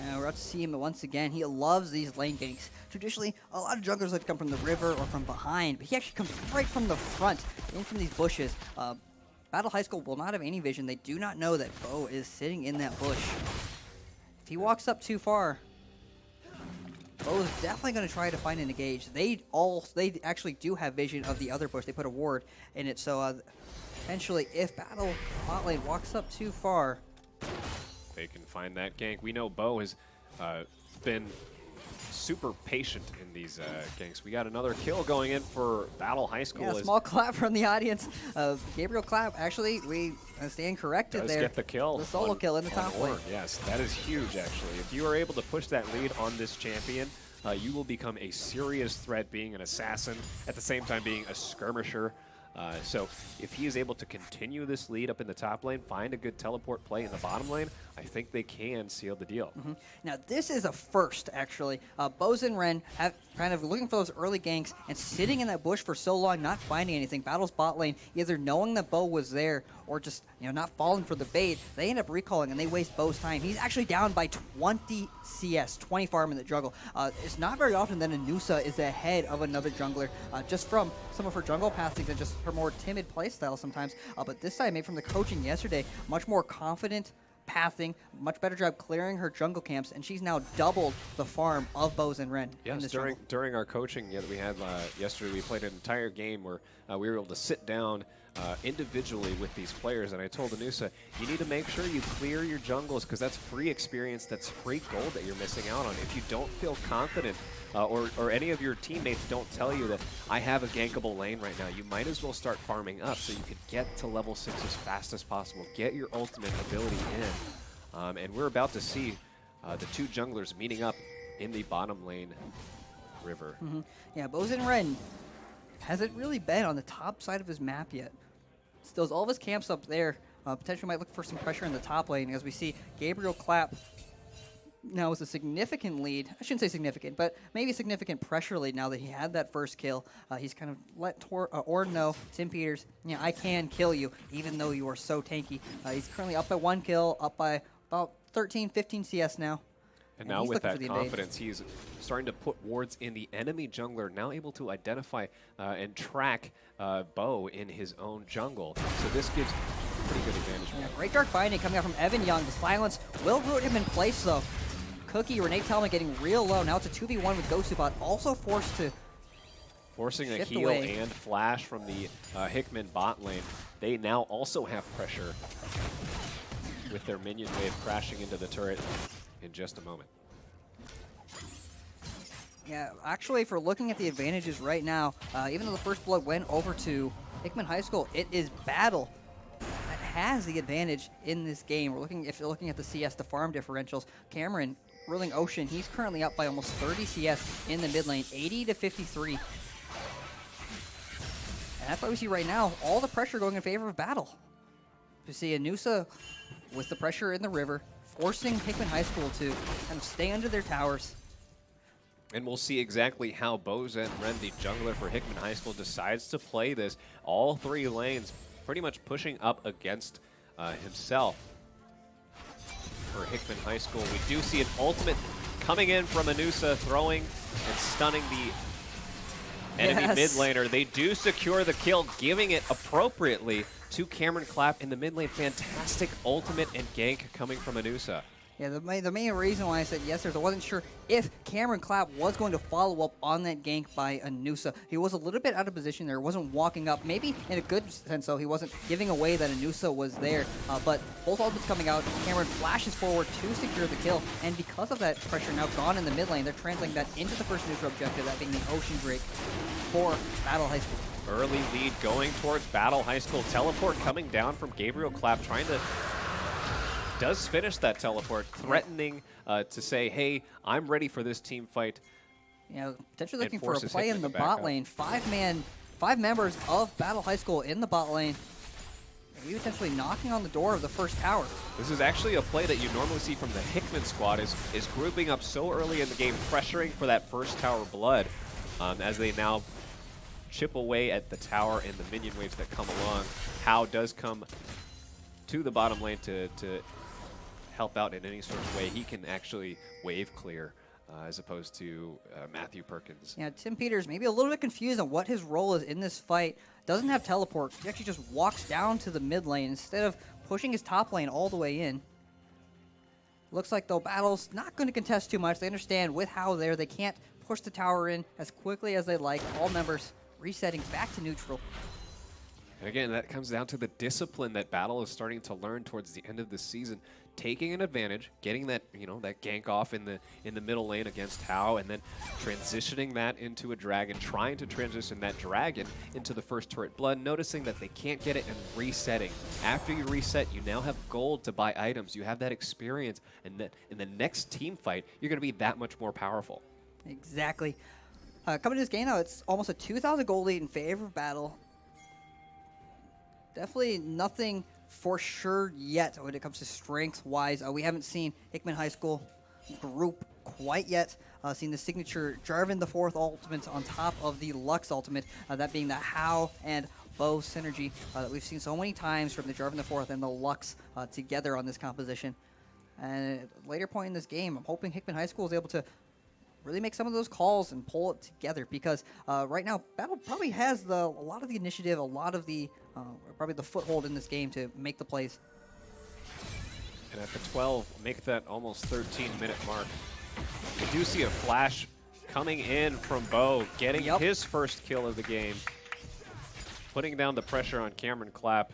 And we're about to see him once again. He loves these lane ganks. Traditionally, a lot of junglers like to come from the river or from behind, but he actually comes right from the front, in from these bushes. Battle High School will not have any vision. They do not know that Bo is sitting in that bush. If he walks up too far, Bo is definitely going to try to find an engage. They actually do have vision of the other bush. They put a ward in it, so eventually, if Battle bot lane walks up too far, they can find that gank. We know Bo has been super patient in these ganks. We got another kill going in for Battle High School. Yeah, small clap from the audience. Gabriel clap. Actually, we stand corrected does there. Get the kill. The solo kill in the top lane. Yes, that is huge, actually. If you are able to push that lead on this champion, you will become a serious threat being an assassin, at the same time being a skirmisher. So if he is able to continue this lead up in the top lane, find a good teleport play in the bottom lane, I think they can seal the deal. Now, this is a first, actually. Boz and Ren have kind of looking for those early ganks and sitting in that bush for so long, not finding anything. Battle's bot lane, either knowing that Bo was there or just not falling for the bait. They end up recalling and they waste Bo's time. He's actually down by 20 CS, 20 farm in the jungle. It's not very often that Anusa is ahead of another jungler, just from some of her jungle passings and just her more timid playstyle sometimes. But this time, made from the coaching yesterday, much more confident pathing, much better job clearing her jungle camps, and she's now doubled the farm of Boz and Ren. Yes, during our coaching that we had yesterday, we played an entire game where we were able to sit down individually with these players, and I told Anusa, you need to make sure you clear your jungles, because that's free experience, that's free gold that you're missing out on. If you don't feel confident, or any of your teammates don't tell you that I have a gankable lane right now, you might as well start farming up so you could get to level 6 as fast as possible, get your ultimate ability in. And we're about to see the two junglers meeting up in the bottom lane river. Yeah, Boz and Ren hasn't really been on the top side of his map yet. Still has all of his camps up there. Potentially might look for some pressure in the top lane as we see Gabriel clap now with a significant lead. I shouldn't say significant, but maybe a significant pressure lead now that he had that first kill. He's kind of let Ord know, Tim Peters, I can kill you, even though you are so tanky. He's currently up by 1 kill, up by about 13, 15 CS now. And now with that confidence, he's starting to put wards in the enemy jungler, now able to identify and track Bo in his own jungle. So this gives pretty good advantage. Yeah, great dark binding coming out from Evan Young. The silence will root him in place, though. Cookie, Renee Talman getting real low. Now it's a 2v1 with Ghostubot, also forced to forcing a heal away. And flash from the Hickman bot lane. They now also have pressure with their minion wave crashing into the turret in just a moment. Yeah, actually, if we're looking at the advantages right now, even though the first blood went over to Hickman High School, it is Battle that has the advantage in this game. If you're looking at the CS, the farm differentials, Cameron ruling Ocean, he's currently up by almost 30 CS in the mid lane, 80 to 53. And that's why we see right now all the pressure going in favor of Battle. You see Anusa with the pressure in the river, forcing Hickman High School to kind of stay under their towers. And we'll see exactly how Boz and Ren, the jungler for Hickman High School, decides to play this. All 3 lanes pretty much pushing up against himself. For Hickman High School, we do see an ultimate coming in from Anusa, throwing and stunning the enemy mid laner. They do secure the kill, giving it appropriately to Cameron Clapp in the mid lane. Fantastic ultimate and gank coming from Anusa. Yeah, the main reason why I said yes there is I wasn't sure if Cameron Clapp was going to follow up on that gank by Anusa. He was a little bit out of position there, wasn't walking up. Maybe in a good sense, though, he wasn't giving away that Anusa was there. But both ultimates coming out, Cameron flashes forward to secure the kill. And because of that pressure now gone in the mid lane, they're translating that into the first neutral objective, that being the Ocean Drake for Battle High School. Early lead going towards Battle High School. Teleport coming down from Gabriel Clapp, trying to... does finish that teleport, threatening to say, hey, I'm ready for this team fight. You know, potentially looking for a forces play Hickman in the to back bot up. lane. Five members of Battle High School in the bot lane. Maybe potentially knocking on the door of the first tower. This is actually a play that you normally see from the Hickman squad, is grouping up so early in the game, pressuring for that first tower blood, as they now chip away at the tower and the minion waves that come along. How does come to the bottom lane to help out in any sort of way. He can actually wave clear as opposed to Matthew Perkins. Yeah, Tim Peters maybe a little bit confused on what his role is in this fight. Doesn't have teleport. He actually just walks down to the mid lane instead of pushing his top lane all the way in. Looks like, though, Battle's not going to contest too much. They understand with how they can't push the tower in as quickly as they like. All members resetting back to neutral. And again, that comes down to the discipline that Battle is starting to learn towards the end of this season, taking an advantage, getting that that gank off in the middle lane against Tao, and then transitioning that into a dragon, trying to transition that dragon into the first turret blood, noticing that they can't get it, and resetting. After you reset, you now have gold to buy items. You have that experience, and that in the next team fight, you're going to be that much more powerful. Exactly. Coming to this game now, it's almost a 2,000 gold lead in favor of Battle. Definitely nothing for sure yet when it comes to strength-wise. We haven't seen Hickman High School group quite yet. Seen the signature Jarvan the 4th ultimate on top of the Lux ultimate, that being the How and Bow synergy that we've seen so many times from the Jarvan the 4th and the Lux together on this composition. And at a later point in this game, I'm hoping Hickman High School is able to really make some of those calls and pull it together, because right now Battle probably has a lot of the initiative, a lot of the probably the foothold in this game to make the plays. And at the 12, make that almost 13-minute mark. We do see a flash coming in from Bo, getting his first kill of the game, putting down the pressure on Cameron Clapp.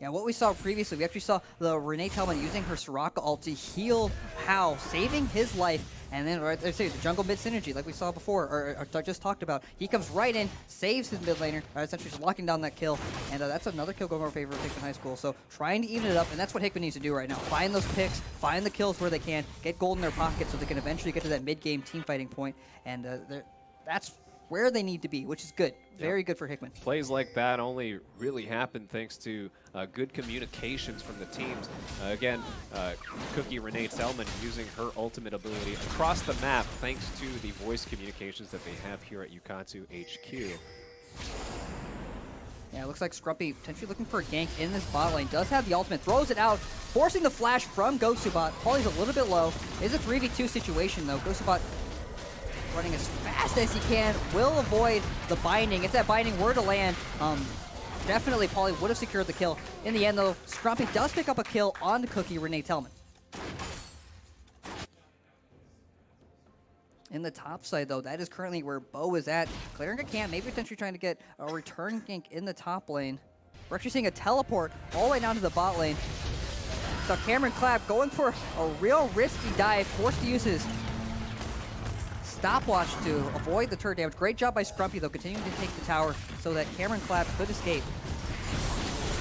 Yeah, what we saw previously, we actually saw the Renee Tellman using her Soraka ult to heal How, saving his life. And then, right there, the jungle mid synergy, like we saw before, or just talked about. He comes right in, saves his mid laner, essentially just locking down that kill. And that's another kill going in favor of Hickman High School. So trying to even it up, and that's what Hickman needs to do right now. Find those picks, find the kills where they can, get gold in their pocket so they can eventually get to that mid-game team fighting point. And that's where they need to be, which is good. Very good for Hickman. Plays like that only really happen thanks to good communications from the teams. Again, Cookie Renee Selman using her ultimate ability across the map thanks to the voice communications that they have here at Ukatsu HQ. Yeah, it looks like Scrumpy potentially looking for a gank in this bot lane. Does have the ultimate, throws it out, forcing the flash from Gosubot. Pauly's a little bit low. It is a 3v2 situation, though. Gosubot running as fast as he can, will avoid the binding. If that binding were to land, definitely Pauly would have secured the kill. In the end, though, Scrumpy does pick up a kill on the Cookie Renee Tellman. In the top side, though, that is currently where Bo is at. Clearing a camp, maybe potentially trying to get a return gank in the top lane. We're actually seeing a teleport all the way down to the bot lane. So Cameron Clapp going for a real risky dive, forced to use his stopwatch to avoid the turret damage. Great job by Scrumpy, though, continuing to take the tower so that Cameron Clapp could escape.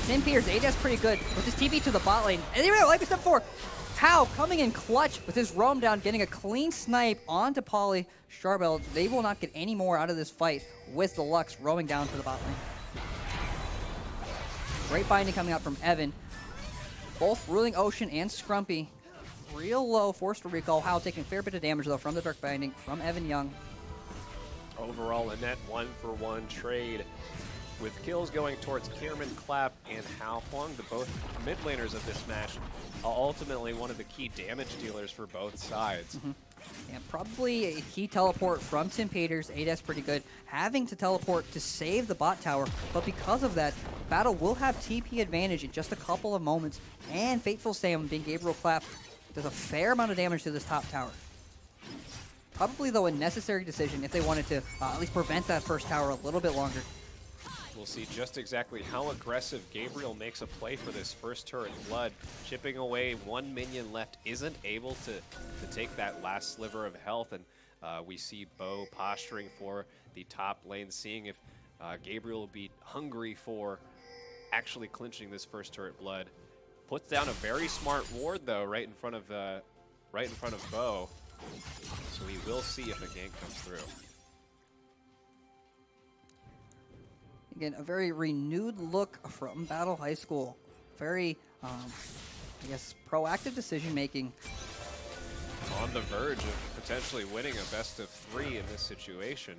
Tim Peters, ADS pretty good with his TP to the bot lane. And here we go, like step 4. How coming in clutch with his roam down, getting a clean snipe onto Pauly Charbel. They will not get any more out of this fight with the Lux roaming down to the bot lane. Great binding coming out from Evan. Both Ruling Ocean and Scrumpy real low, forced to recall. How taking a fair bit of damage, though, from the Dark Binding from Evan Young. Overall, a net 1-for-1 trade, with kills going towards Cameron Clapp and Hao Huang, the both mid laners of this match, ultimately one of the key damage dealers for both sides. And probably a key teleport from Tim Peters. ADS pretty good. Having to teleport to save the bot tower, but because of that, Battle will have TP advantage in just a couple of moments. And Fateful Sam being Gabriel Clapp does a fair amount of damage to this top tower. Probably, though, a necessary decision if they wanted to at least prevent that first tower a little bit longer. We'll see just exactly how aggressive Gabriel makes a play for this first turret. Blood chipping away, 1 minion left, isn't able to take that last sliver of health, and we see Bo posturing for the top lane, seeing if Gabriel will be hungry for actually clinching this first turret. Blood puts down a very smart ward though, right in front of Bo, so we will see if a gank comes through. Again, a very renewed look from Battle High School. Very, I guess, proactive decision-making. On the verge of potentially winning a best of 3 in this situation.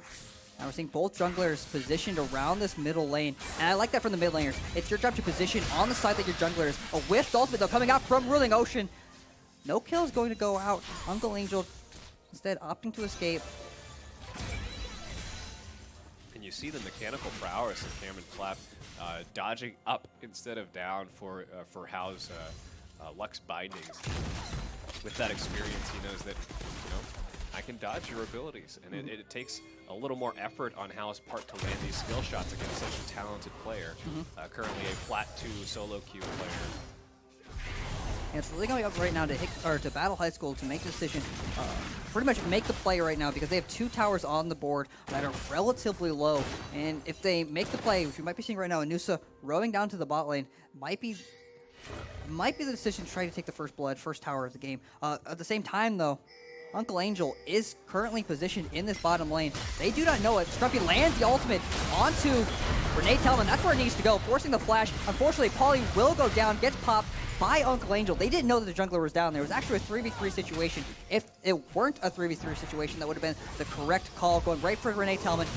Now we're seeing both junglers positioned around this middle lane. And I like that from the mid laners. It's your job to position on the side that your jungler is. A whiffed ultimate, though, coming out from Ruling Ocean. No kill is going to go out. Uncle Angel instead opting to escape. You see the mechanical prowess of Cameron Clapp dodging up instead of down for Hao's Lux bindings. With that experience, he knows that, I can dodge your abilities, and it takes a little more effort on Hao's part to land these skill shots against such a talented player. Currently a flat 2 solo queue player. And it's really going to be up right now to Battle High School to make the decision, pretty much make the play right now, because they have 2 towers on the board that are relatively low. And if they make the play, which we might be seeing right now, Anusa rowing down to the bot lane, might be the decision to try to take the first tower of the game. At the same time, though, Uncle Angel is currently positioned in this bottom lane. They do not know it. Scrumpy lands the ultimate onto Renee Tellman. That's where it needs to go, forcing the flash. Unfortunately, Paulie will go down, gets popped by Uncle Angel. They didn't know that the jungler was down there. It was actually a 3v3 situation. If it weren't a 3v3 situation, that would have been the correct call, going right for Renee Tellman,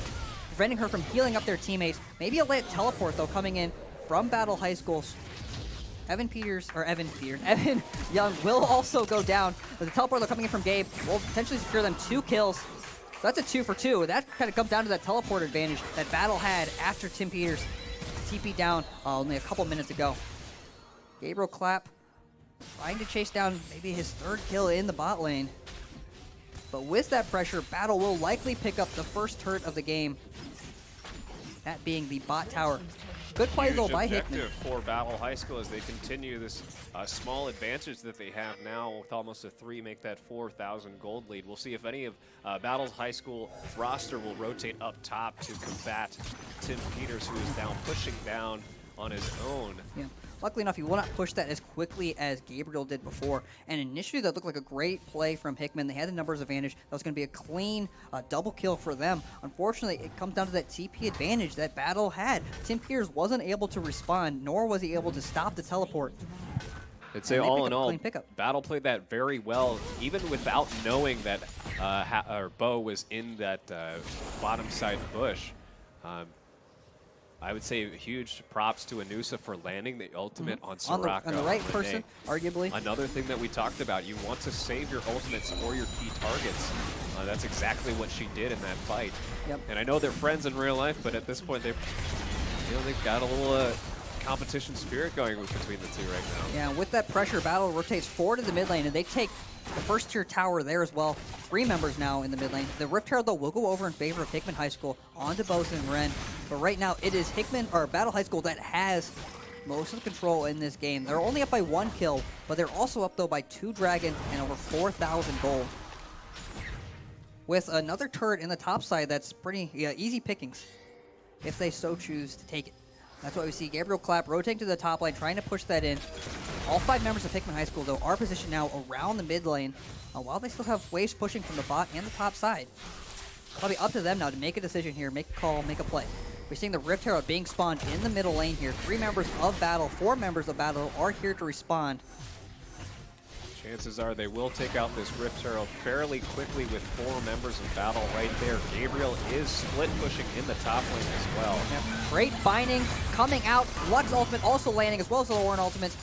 preventing her from healing up their teammates. Maybe a late teleport, though, coming in from Battle High School's Evan Young will also go down. But the teleport, though, coming in from Gabe will potentially secure them 2 kills. So that's a 2 for 2. That kind of comes down to that teleport advantage that Battle had after Tim Peters TP'd down only a couple minutes ago. Gabriel Clapp trying to chase down maybe his 3rd kill in the bot lane. But with that pressure, Battle will likely pick up the first turret of the game. That being the bot tower. Good play, though, by Hickman. Objective for Battle High School as they continue this small advantage that they have now with almost a 3, make that 4,000 gold lead. We'll see if any of Battle's High School roster will rotate up top to combat Tim Peters, who is now pushing down on his own. Yeah. Luckily enough, he will not push that as quickly as Gabriel did before. And initially, that looked like a great play from Hickman. They had the numbers advantage. That was going to be a clean double kill for them. Unfortunately, it comes down to that TP advantage that Battle had. Tim Peters wasn't able to respond, nor was he able to stop the teleport. I'd say all in all, Battle played that very well, even without knowing that Bo was in that bottom side bush. I would say huge props to Anusa for landing the ultimate on Soraka. On the right person, arguably. Another thing that we talked about, you want to save your ultimates for your key targets. That's exactly what she did in that fight. Yep. And I know they're friends in real life, but at this point, they've got a little competition spirit going between the two right now. Yeah, with that pressure, Battle rotates forward to the mid lane, and they take the first tier tower there as well. 3 members now in the mid lane. The Rift Herald, though, will go over in favor of Hickman High School onto Bosun and Ren. But right now, it is Battle High School that has most of the control in this game. They're only up by 1 kill, but they're also up, though, by 2 dragons and over 4,000 gold. With another turret in the top side, that's pretty easy pickings if they so choose to take it. That's why we see Gabriel Clapp rotating to the top lane, trying to push that in. All 5 members of Hickman High School, though, are positioned now around the mid lane, while they still have waves pushing from the bot and the top side. Probably up to them now to make a decision here, make a call, make a play. We're seeing the Rift Herald being spawned in the middle lane here. 3 members of Battle, 4 members of Battle are here to respond. Chances are they will take out this Rift Herald fairly quickly with 4 members of Battle right there. Gabriel is split pushing in the top lane as well. Yep. Great binding coming out. Lux ultimate also landing, as well as the Lauren ultimate.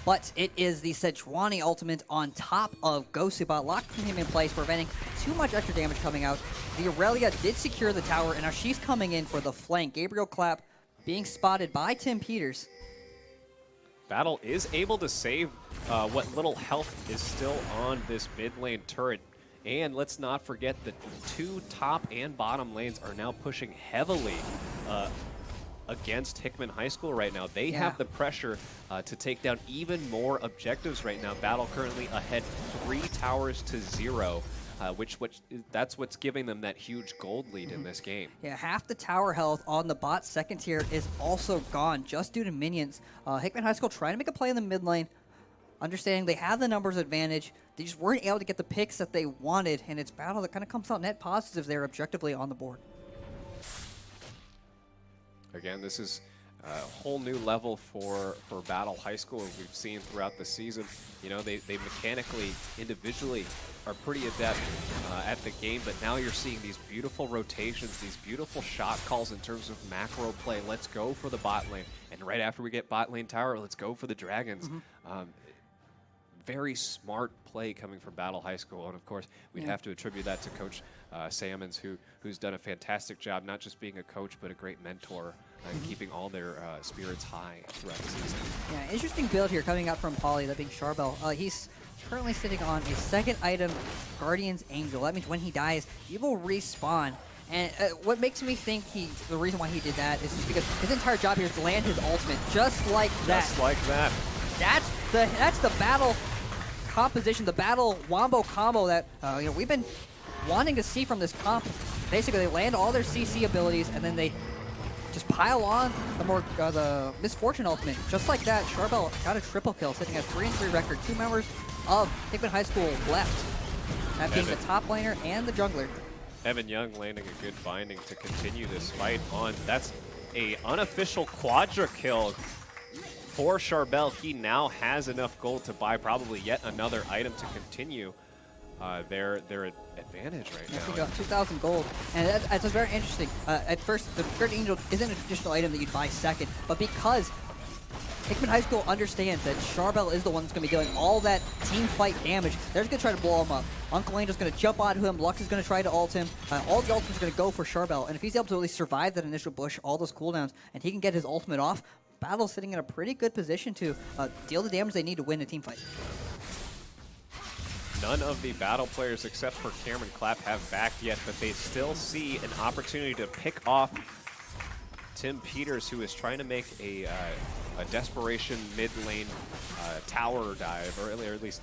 But it is the Sejuani ultimate on top of Gosubot, locking him in place, preventing too much extra damage coming out. The Aurelia did secure the tower, and now she's coming in for the flank. Gabriel Clapp being spotted by Tim Peters. Battle is able to save what little health is still on this mid lane turret. And let's not forget that the 2 top and bottom lanes are now pushing heavily against Hickman High School right now. They have the pressure to take down even more objectives right now. Battle currently ahead 3 towers to 0. That's what's giving them that huge gold lead in this game. Yeah, half the tower health on the bot second tier is also gone just due to minions. Hickman High School trying to make a play in the mid lane, understanding they have the numbers advantage. They just weren't able to get the picks that they wanted, and it's Battle that kind of comes out net positive there objectively on the board. Again, this is a whole new level for Battle High School as we've seen throughout the season. You know, they mechanically, individually are pretty adept at the game, but now you're seeing these beautiful rotations, these beautiful shot calls in terms of macro play. Let's go for the bot lane. And right after we get bot lane tower, let's go for the dragons. Very smart play coming from Battle High School. And of course, we'd have to attribute that to Coach Salmons, who's done a fantastic job, not just being a coach, but a great mentor and keeping all their spirits high throughout the season. Yeah, interesting build here coming out from Poly, that being Charbel. He's currently sitting on a second item, Guardian's Angel. That means when he dies, he will respawn. And what makes me think the reason why he did that is just because his entire job here is to land his ultimate, just like that. Just like that. That's the battle composition, the battle wombo combo that we've been wanting to see from this comp. Basically, they land all their CC abilities, and then they just pile on the Misfortune ultimate. Just like that, Charbel got a triple kill, sitting at 3-3 record. 2 members of Hickman High School left, that being the top laner and the jungler. Evan Young landing a good binding to continue this fight on. That's a unofficial quadra kill for Charbel. He now has enough gold to buy probably yet another item to continue their advantage right now. 2,000 gold, and that's very interesting. At first, the Guardian Angel isn't a traditional item that you'd buy second, but because Hickman High School understands that Charbel is the one that's going to be doing all that team fight damage, they're just going to try to blow him up. Uncle Angel's going to jump onto him, Lux is going to try to ult him, all the ultimates are going to go for Charbel, and if he's able to at least survive that initial bush, all those cooldowns, and he can get his ultimate off, Battle's sitting in a pretty good position to deal the damage they need to win a team fight. None of the Battle players except for Cameron Clapp have backed yet, but they still see an opportunity to pick off Tim Peters, who is trying to make a desperation mid lane tower dive, or at least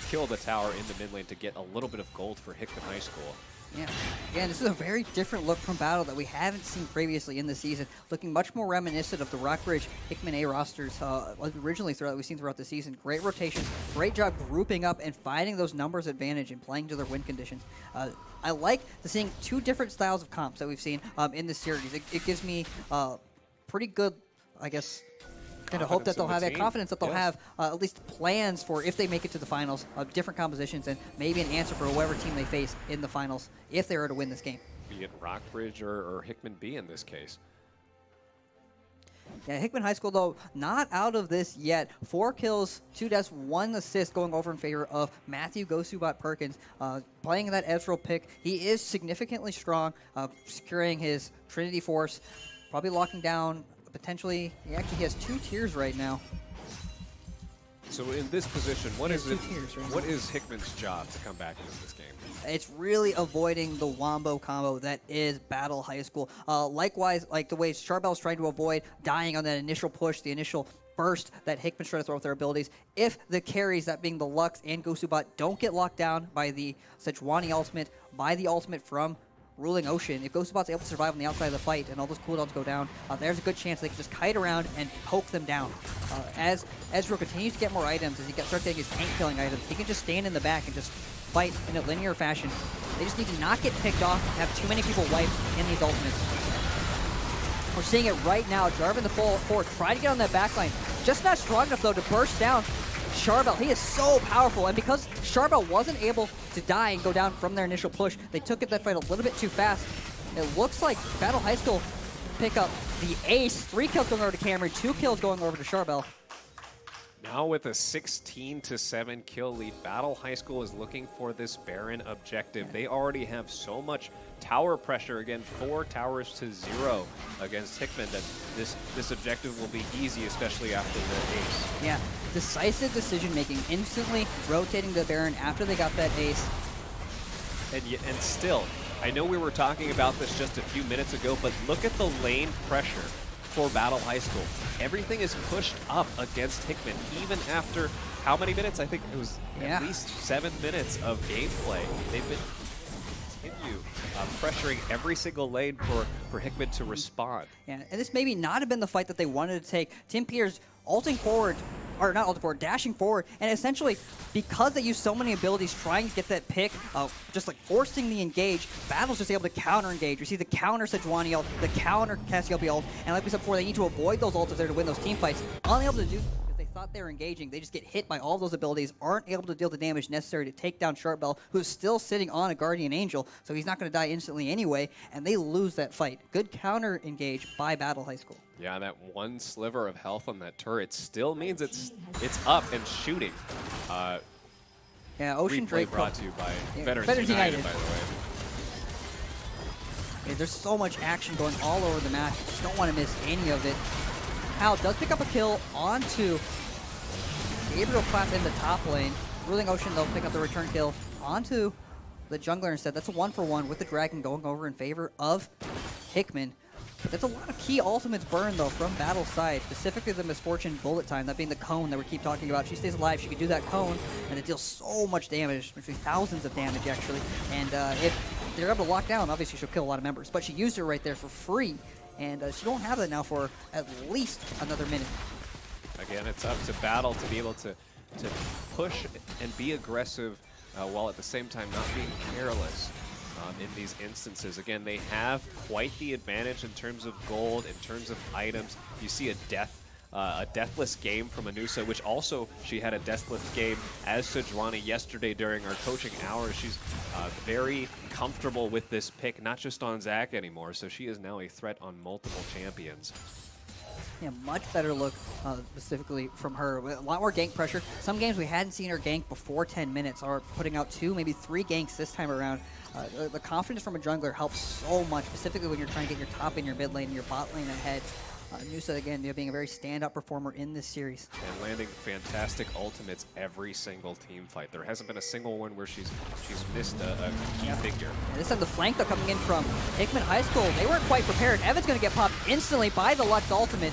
kill the tower in the mid lane to get a little bit of gold for Hickman High School. Yeah, again, this is a very different look from Battle that we haven't seen previously in the season, looking much more reminiscent of the Rockbridge Hickman A rosters originally we've seen throughout the season. Great rotation, great job grouping up and finding those numbers advantage and playing to their win conditions. I like seeing 2 different styles of comps that we've seen in this series. It gives me pretty good, I guess, kind of hope that they'll have that confidence that they'll have at least plans for if they make it to the finals of different compositions and maybe an answer for whoever team they face in the finals if they were to win this game. Be it Rockbridge or Hickman B in this case. Yeah, Hickman High School, though, not out of this yet. 4 kills, 2 deaths, 1 assist going over in favor of Matthew Gosubot Perkins. Playing that Ezreal pick, he is significantly strong, securing his Trinity Force, probably locking down potentially, he has 2 tiers right now. So in this position, what is Hickman's job to come back into this game? It's really avoiding the wombo combo that is Battle High School. Likewise, like the way Charbel's trying to avoid dying on that initial push, the initial burst that Hickman's trying to throw with their abilities. If the carries, that being the Lux and Gosubot, don't get locked down by the Sejuani ultimate, by the ultimate from Ruling Ocean, if Gosubot's able to survive on the outside of the fight and all those cooldowns go down, there's a good chance they can just kite around and poke them down. As Ezreal continues to get more items, as he starts getting his tank killing items, he can just stand in the back and just fight in a linear fashion. They just need to not get picked off and have too many people wiped in these ultimates. We're seeing it right now. Jarvan the full forward, try to get on that backline. Just not strong enough though to burst down Charbel. He is so powerful, and because Charbel wasn't able to die and go down from their initial push, they took that fight a little bit too fast. It looks like Battle High School pick up the ace. 3 kills going over to Cameron, 2 kills going over to Charbel. Now with a 16-7 kill lead, Battle High School is looking for this Baron objective. They already have so much tower pressure. Again, 4 towers to 0 against Hickman that this objective will be easy, especially after the ace. Yeah, decisive decision making, instantly rotating the Baron after they got that ace. And still, I know we were talking about this just a few minutes ago, but look at the lane pressure for Battle High School. Everything is pushed up against Hickman, even after how many minutes? I think it was at least 7 minutes of gameplay. They've been continue pressuring every single lane for Hickman to respond. Yeah, and this maybe not have been the fight that they wanted to take. Tim Peters ulting forward, or not ulting forward, dashing forward, and essentially, because they use so many abilities trying to get that pick, just like forcing the engage, Battle's just able to counter-engage. You see the counter Sejuani ult, the counter Cassiopeia ult, and like we said before, they need to avoid those ults if they're to win those team fights. Unable to do because they thought they were engaging, they just get hit by all of those abilities, aren't able to deal the damage necessary to take down Sharpbell, who's still sitting on a Guardian Angel, so he's not going to die instantly anyway, and they lose that fight. Good counter-engage by Battle High School. Yeah, that one sliver of health on that turret still means it's up and shooting. Yeah, Ocean Replay Drake brought to you by Veterans United, by the way. Yeah, there's so much action going all over the match. Just don't want to miss any of it. Hal does pick up a kill onto Gabriel Clap in the top lane. Ruling Ocean, they'll pick up the return kill onto the jungler instead. That's a 1-for-1 with the Dragon going over in favor of Hickman. That's a lot of key ultimates burned, though, from Battle's side, specifically the Misfortune bullet time, that being the cone that we keep talking about. She stays alive, she can do that cone, and it deals so much damage, actually thousands of damage, actually. And if they're able to lock down, obviously she'll kill a lot of members, but she used it right there for free, and she won't have that now for at least another minute. Again, it's up to Battle to be able to push and be aggressive while at the same time not being careless. In these instances. Again, they have quite the advantage in terms of gold, in terms of items. You see a deathless game from Anusa, which also she had a deathless game as Sejuani yesterday during our coaching hours. She's very comfortable with this pick, not just on Zac anymore, so she is now a threat on multiple champions. Yeah, much better look specifically from her. A lot more gank pressure. Some games we hadn't seen her gank before 10 minutes are putting out 2, maybe 3 ganks this time around. The confidence from a jungler helps so much, specifically when you're trying to get your top and your mid lane and your bot lane ahead. Nusa, again, being a very standout performer in this series. And landing fantastic ultimates every single team fight. There hasn't been a single one where she's missed a key figure. And this time the flank, though, coming in from Hickman High School. They weren't quite prepared. Evan's going to get popped instantly by the Lux ultimate.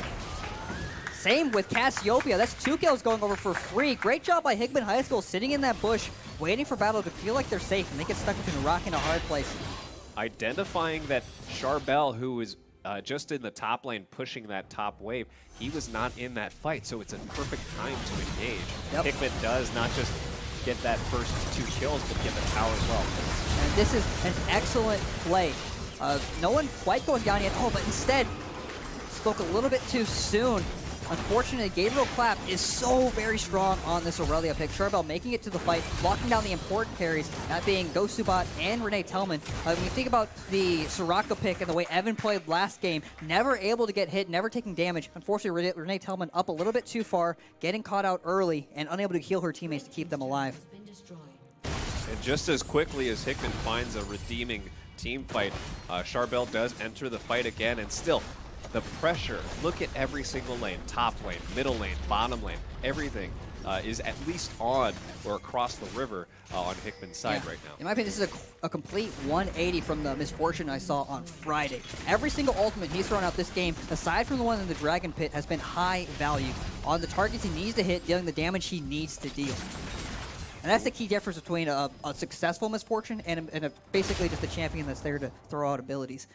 Same with Cassiopeia. That's 2 kills going over for free. Great job by Hickman High School sitting in that bush, waiting for Battle to feel like they're safe, and they get stuck between a rock and a hard place. Identifying that Charbel, who is just in the top lane pushing that top wave, he was not in that fight, so it's a perfect time to engage. Yep. Hickman does not just get that first 2 kills, but get the tower as well. And this is an excellent play. No one quite going down yet. Oh, but instead, spoke a little bit too soon. Unfortunately, Gabriel Clap is so very strong on this Aurelia pick. Charbel making it to the fight, locking down the important carries, that being Gosubat and Renee Tellman. When you think about the Soraka pick and the way Evan played last game, never able to get hit, never taking damage. Unfortunately, Renee Tellman up a little bit too far, getting caught out early, and unable to heal her teammates to keep them alive. And just as quickly as Hickman finds a redeeming team fight, Charbel does enter the fight again, and still, the pressure, look at every single lane, top lane, middle lane, bottom lane, everything is at least on or across the river on Hickman's side right now. In my opinion, this is a complete 180 from the Misfortune I saw on Friday. Every single ultimate he's thrown out this game, aside from the one in the Dragon Pit, has been high value on the targets he needs to hit, dealing the damage he needs to deal. And that's the key difference between a successful Misfortune and basically just a champion that's there to throw out abilities.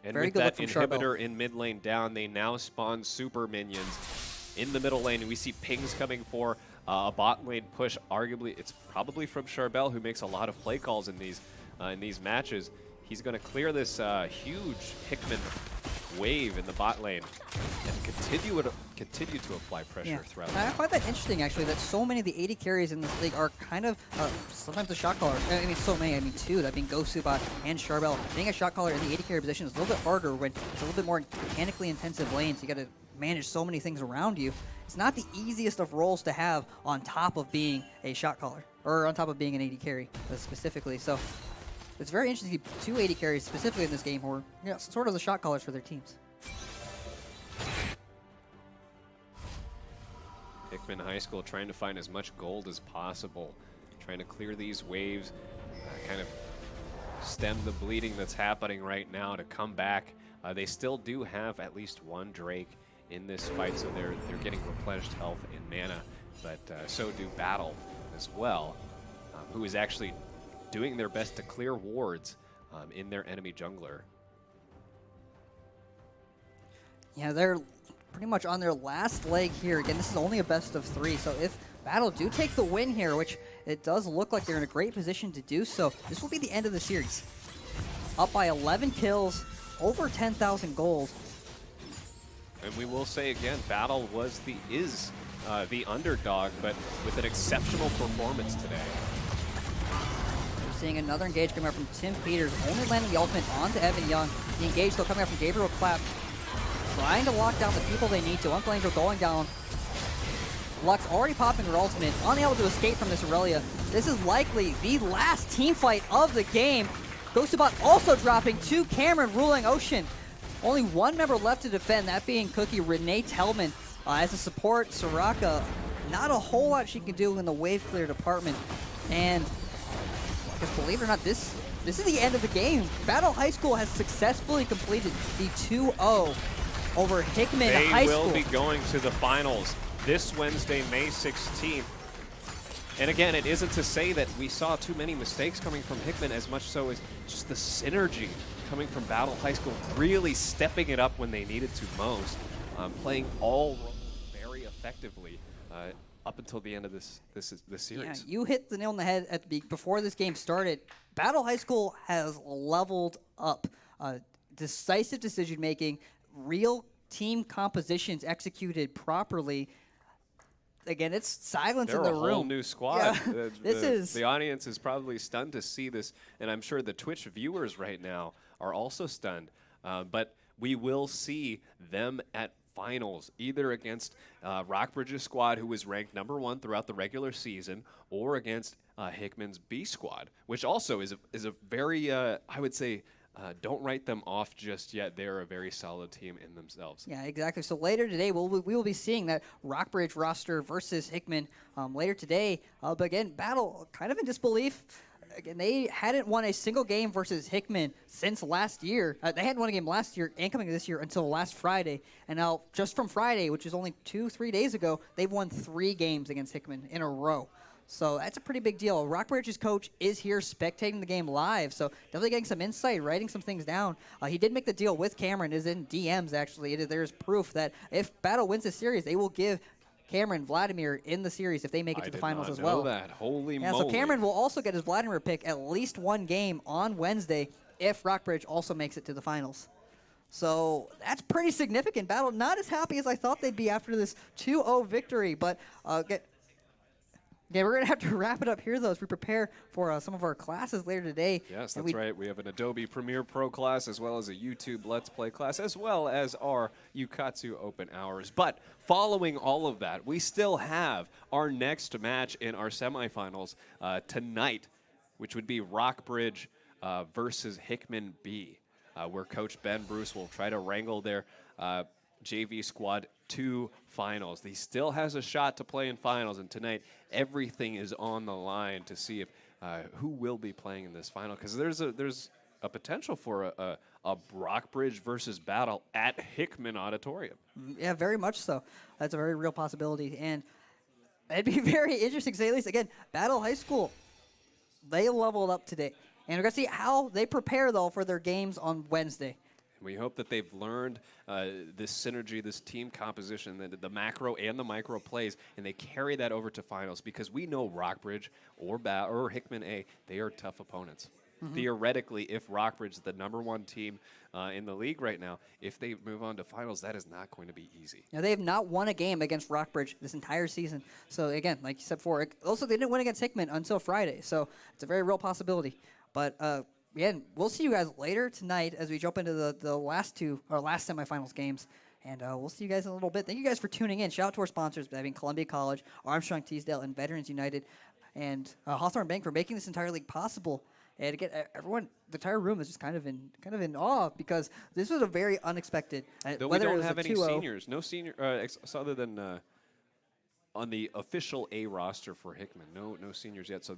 And Very with good that look from inhibitor in mid lane down, they now spawn super minions in the middle lane. And we see pings coming for a bot lane push. Arguably, it's probably from Charbel, who makes a lot of play calls in these matches. He's going to clear this huge Hickman wave in the bot lane and continue to apply pressure throughout. And I find that interesting, actually, that so many of the 80 carries in this league are kind of sometimes a shot caller. I mean, so many. I mean, 2. That being Gosubat and Charbel. Being a shot caller in the 80 carry position is a little bit harder when it's a little bit more mechanically intensive lanes. You got to manage so many things around you. It's not the easiest of roles to have on top of being a shot caller, or on top of being an AD carry specifically. So it's very interesting to see 2 AD carries specifically in this game who are, you know, sort of the shot callers for their teams. Hickman High School trying to find as much gold as possible, trying to clear these waves, kind of stem the bleeding that's happening right now to come back. They still do have at least one Drake in this fight, so they're getting replenished health and mana, but so do Battle as well, who is actually doing their best to clear wards in their enemy jungler. Yeah, they're pretty much on their last leg here. Again, this is only a best of 3, so if Battle do take the win here, which it does look like they're in a great position to do so, this will be the end of the series. Up by 11 kills, over 10,000 gold. And we will say again, Battle is the underdog, but with an exceptional performance today. We're seeing another engage coming out from Tim Peters, only landing the ultimate onto Evan Young. The engage still coming out from Gabriel Clapp, trying to lock down the people they need to. Unclaimed going down. Lux already popping her ultimate, unable to escape from this Aurelia. This is likely the last team fight of the game. Ghostbot also dropping to Cameron, ruling Ocean. Only one member left to defend, that being Cookie Renee Tellman. As a support, Soraka, not a whole lot she can do in the wave clear department. And because believe it or not, this is the end of the game. Battle High School has successfully completed the 2-0 over Hickman High School. They will be going to the finals this Wednesday, May 16th. And again, it isn't to say that we saw too many mistakes coming from Hickman, as much so as just the synergy coming from Battle High School, really stepping it up when they needed to most, playing all roles very effectively up until the end of this series. Yeah, you hit the nail on the head at before this game started. Battle High School has leveled up. Decisive decision making, real team compositions executed properly. Again, it's silence in the room. They're a whole new squad. Yeah. The audience is probably stunned to see this, and I'm sure the Twitch viewers right now are also stunned. But we will see them at finals, either against Rockbridge's squad, who was ranked #1 throughout the regular season, or against Hickman's B squad, which also is a very, I would say, don't write them off just yet. They're a very solid team in themselves. Yeah, exactly. So later today, we will be seeing that Rockbridge roster versus Hickman later today. But again, Battle kind of in disbelief. Again, they hadn't won a single game versus Hickman since last year. They hadn't won a game last year and coming this year until last Friday. And now, just from Friday, which is only 2-3 days ago, they've won 3 games against Hickman in a row. So that's a pretty big deal. Rockbridge's coach is here spectating the game live, so definitely getting some insight, writing some things down. He did make the deal with Cameron, is in DMs actually. There's proof that if Battle wins the series, they will give Cameron Vladimir in the series if they make it to the finals as well. That. Holy moly. So Cameron will also get his Vladimir pick at least one game on Wednesday if Rockbridge also makes it to the finals. So that's pretty significant. Battle not as happy as I thought they'd be after this 2-0 victory, but yeah, we're going to have to wrap it up here, though, as we prepare for some of our classes later today. Yes, that's right. We have an Adobe Premiere Pro class, as well as a YouTube Let's Play class, as well as our Ukatsu Open Hours. But following all of that, we still have our next match in our semifinals tonight, which would be Rockbridge versus Hickman B, where Coach Ben Bruce will try to wrangle their JV squad to finals. He still has a shot to play in finals, and tonight everything is on the line to see if who will be playing in this final, because there's a potential for a Rockbridge versus Battle at Hickman Auditorium. Yeah, very much so. That's a very real possibility, and it'd be very interesting to say at least. Again, Battle High School, they leveled up today, and we're gonna see how they prepare though for their games on Wednesday. We hope that they've learned this synergy, this team composition, the macro and the micro plays, and they carry that over to finals, because we know Rockbridge or Hickman A, they are tough opponents. Mm-hmm. Theoretically, if Rockbridge is the #1 team in the league right now, if they move on to finals, that is not going to be easy. Now, they have not won a game against Rockbridge this entire season. So, again, like you said before, also they didn't win against Hickman until Friday. So, it's a very real possibility. But, again, we'll see you guys later tonight as we jump into the last semifinals games. And we'll see you guys in a little bit. Thank you guys for tuning in. Shout out to our sponsors, having Columbia College, Armstrong Teasdale, and Veterans United, and Hawthorne Bank for making this entire league possible. And again, everyone, the entire room is just kind of in awe because this was a very unexpected. Though we don't have any seniors. No senior, other than on the official A roster for Hickman. No seniors yet. So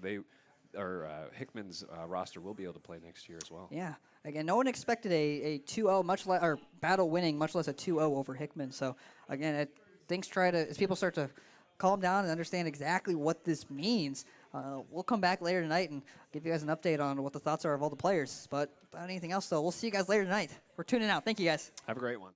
Hickman's roster will be able to play next year as well. Yeah. Again, no one expected a 2-0, much less or battle winning, much less a 2-0 over Hickman. So again, as people start to calm down and understand exactly what this means, we'll come back later tonight and give you guys an update on what the thoughts are of all the players. But without anything else, though, we'll see you guys later tonight. We're tuning out. Thank you, guys. Have a great one.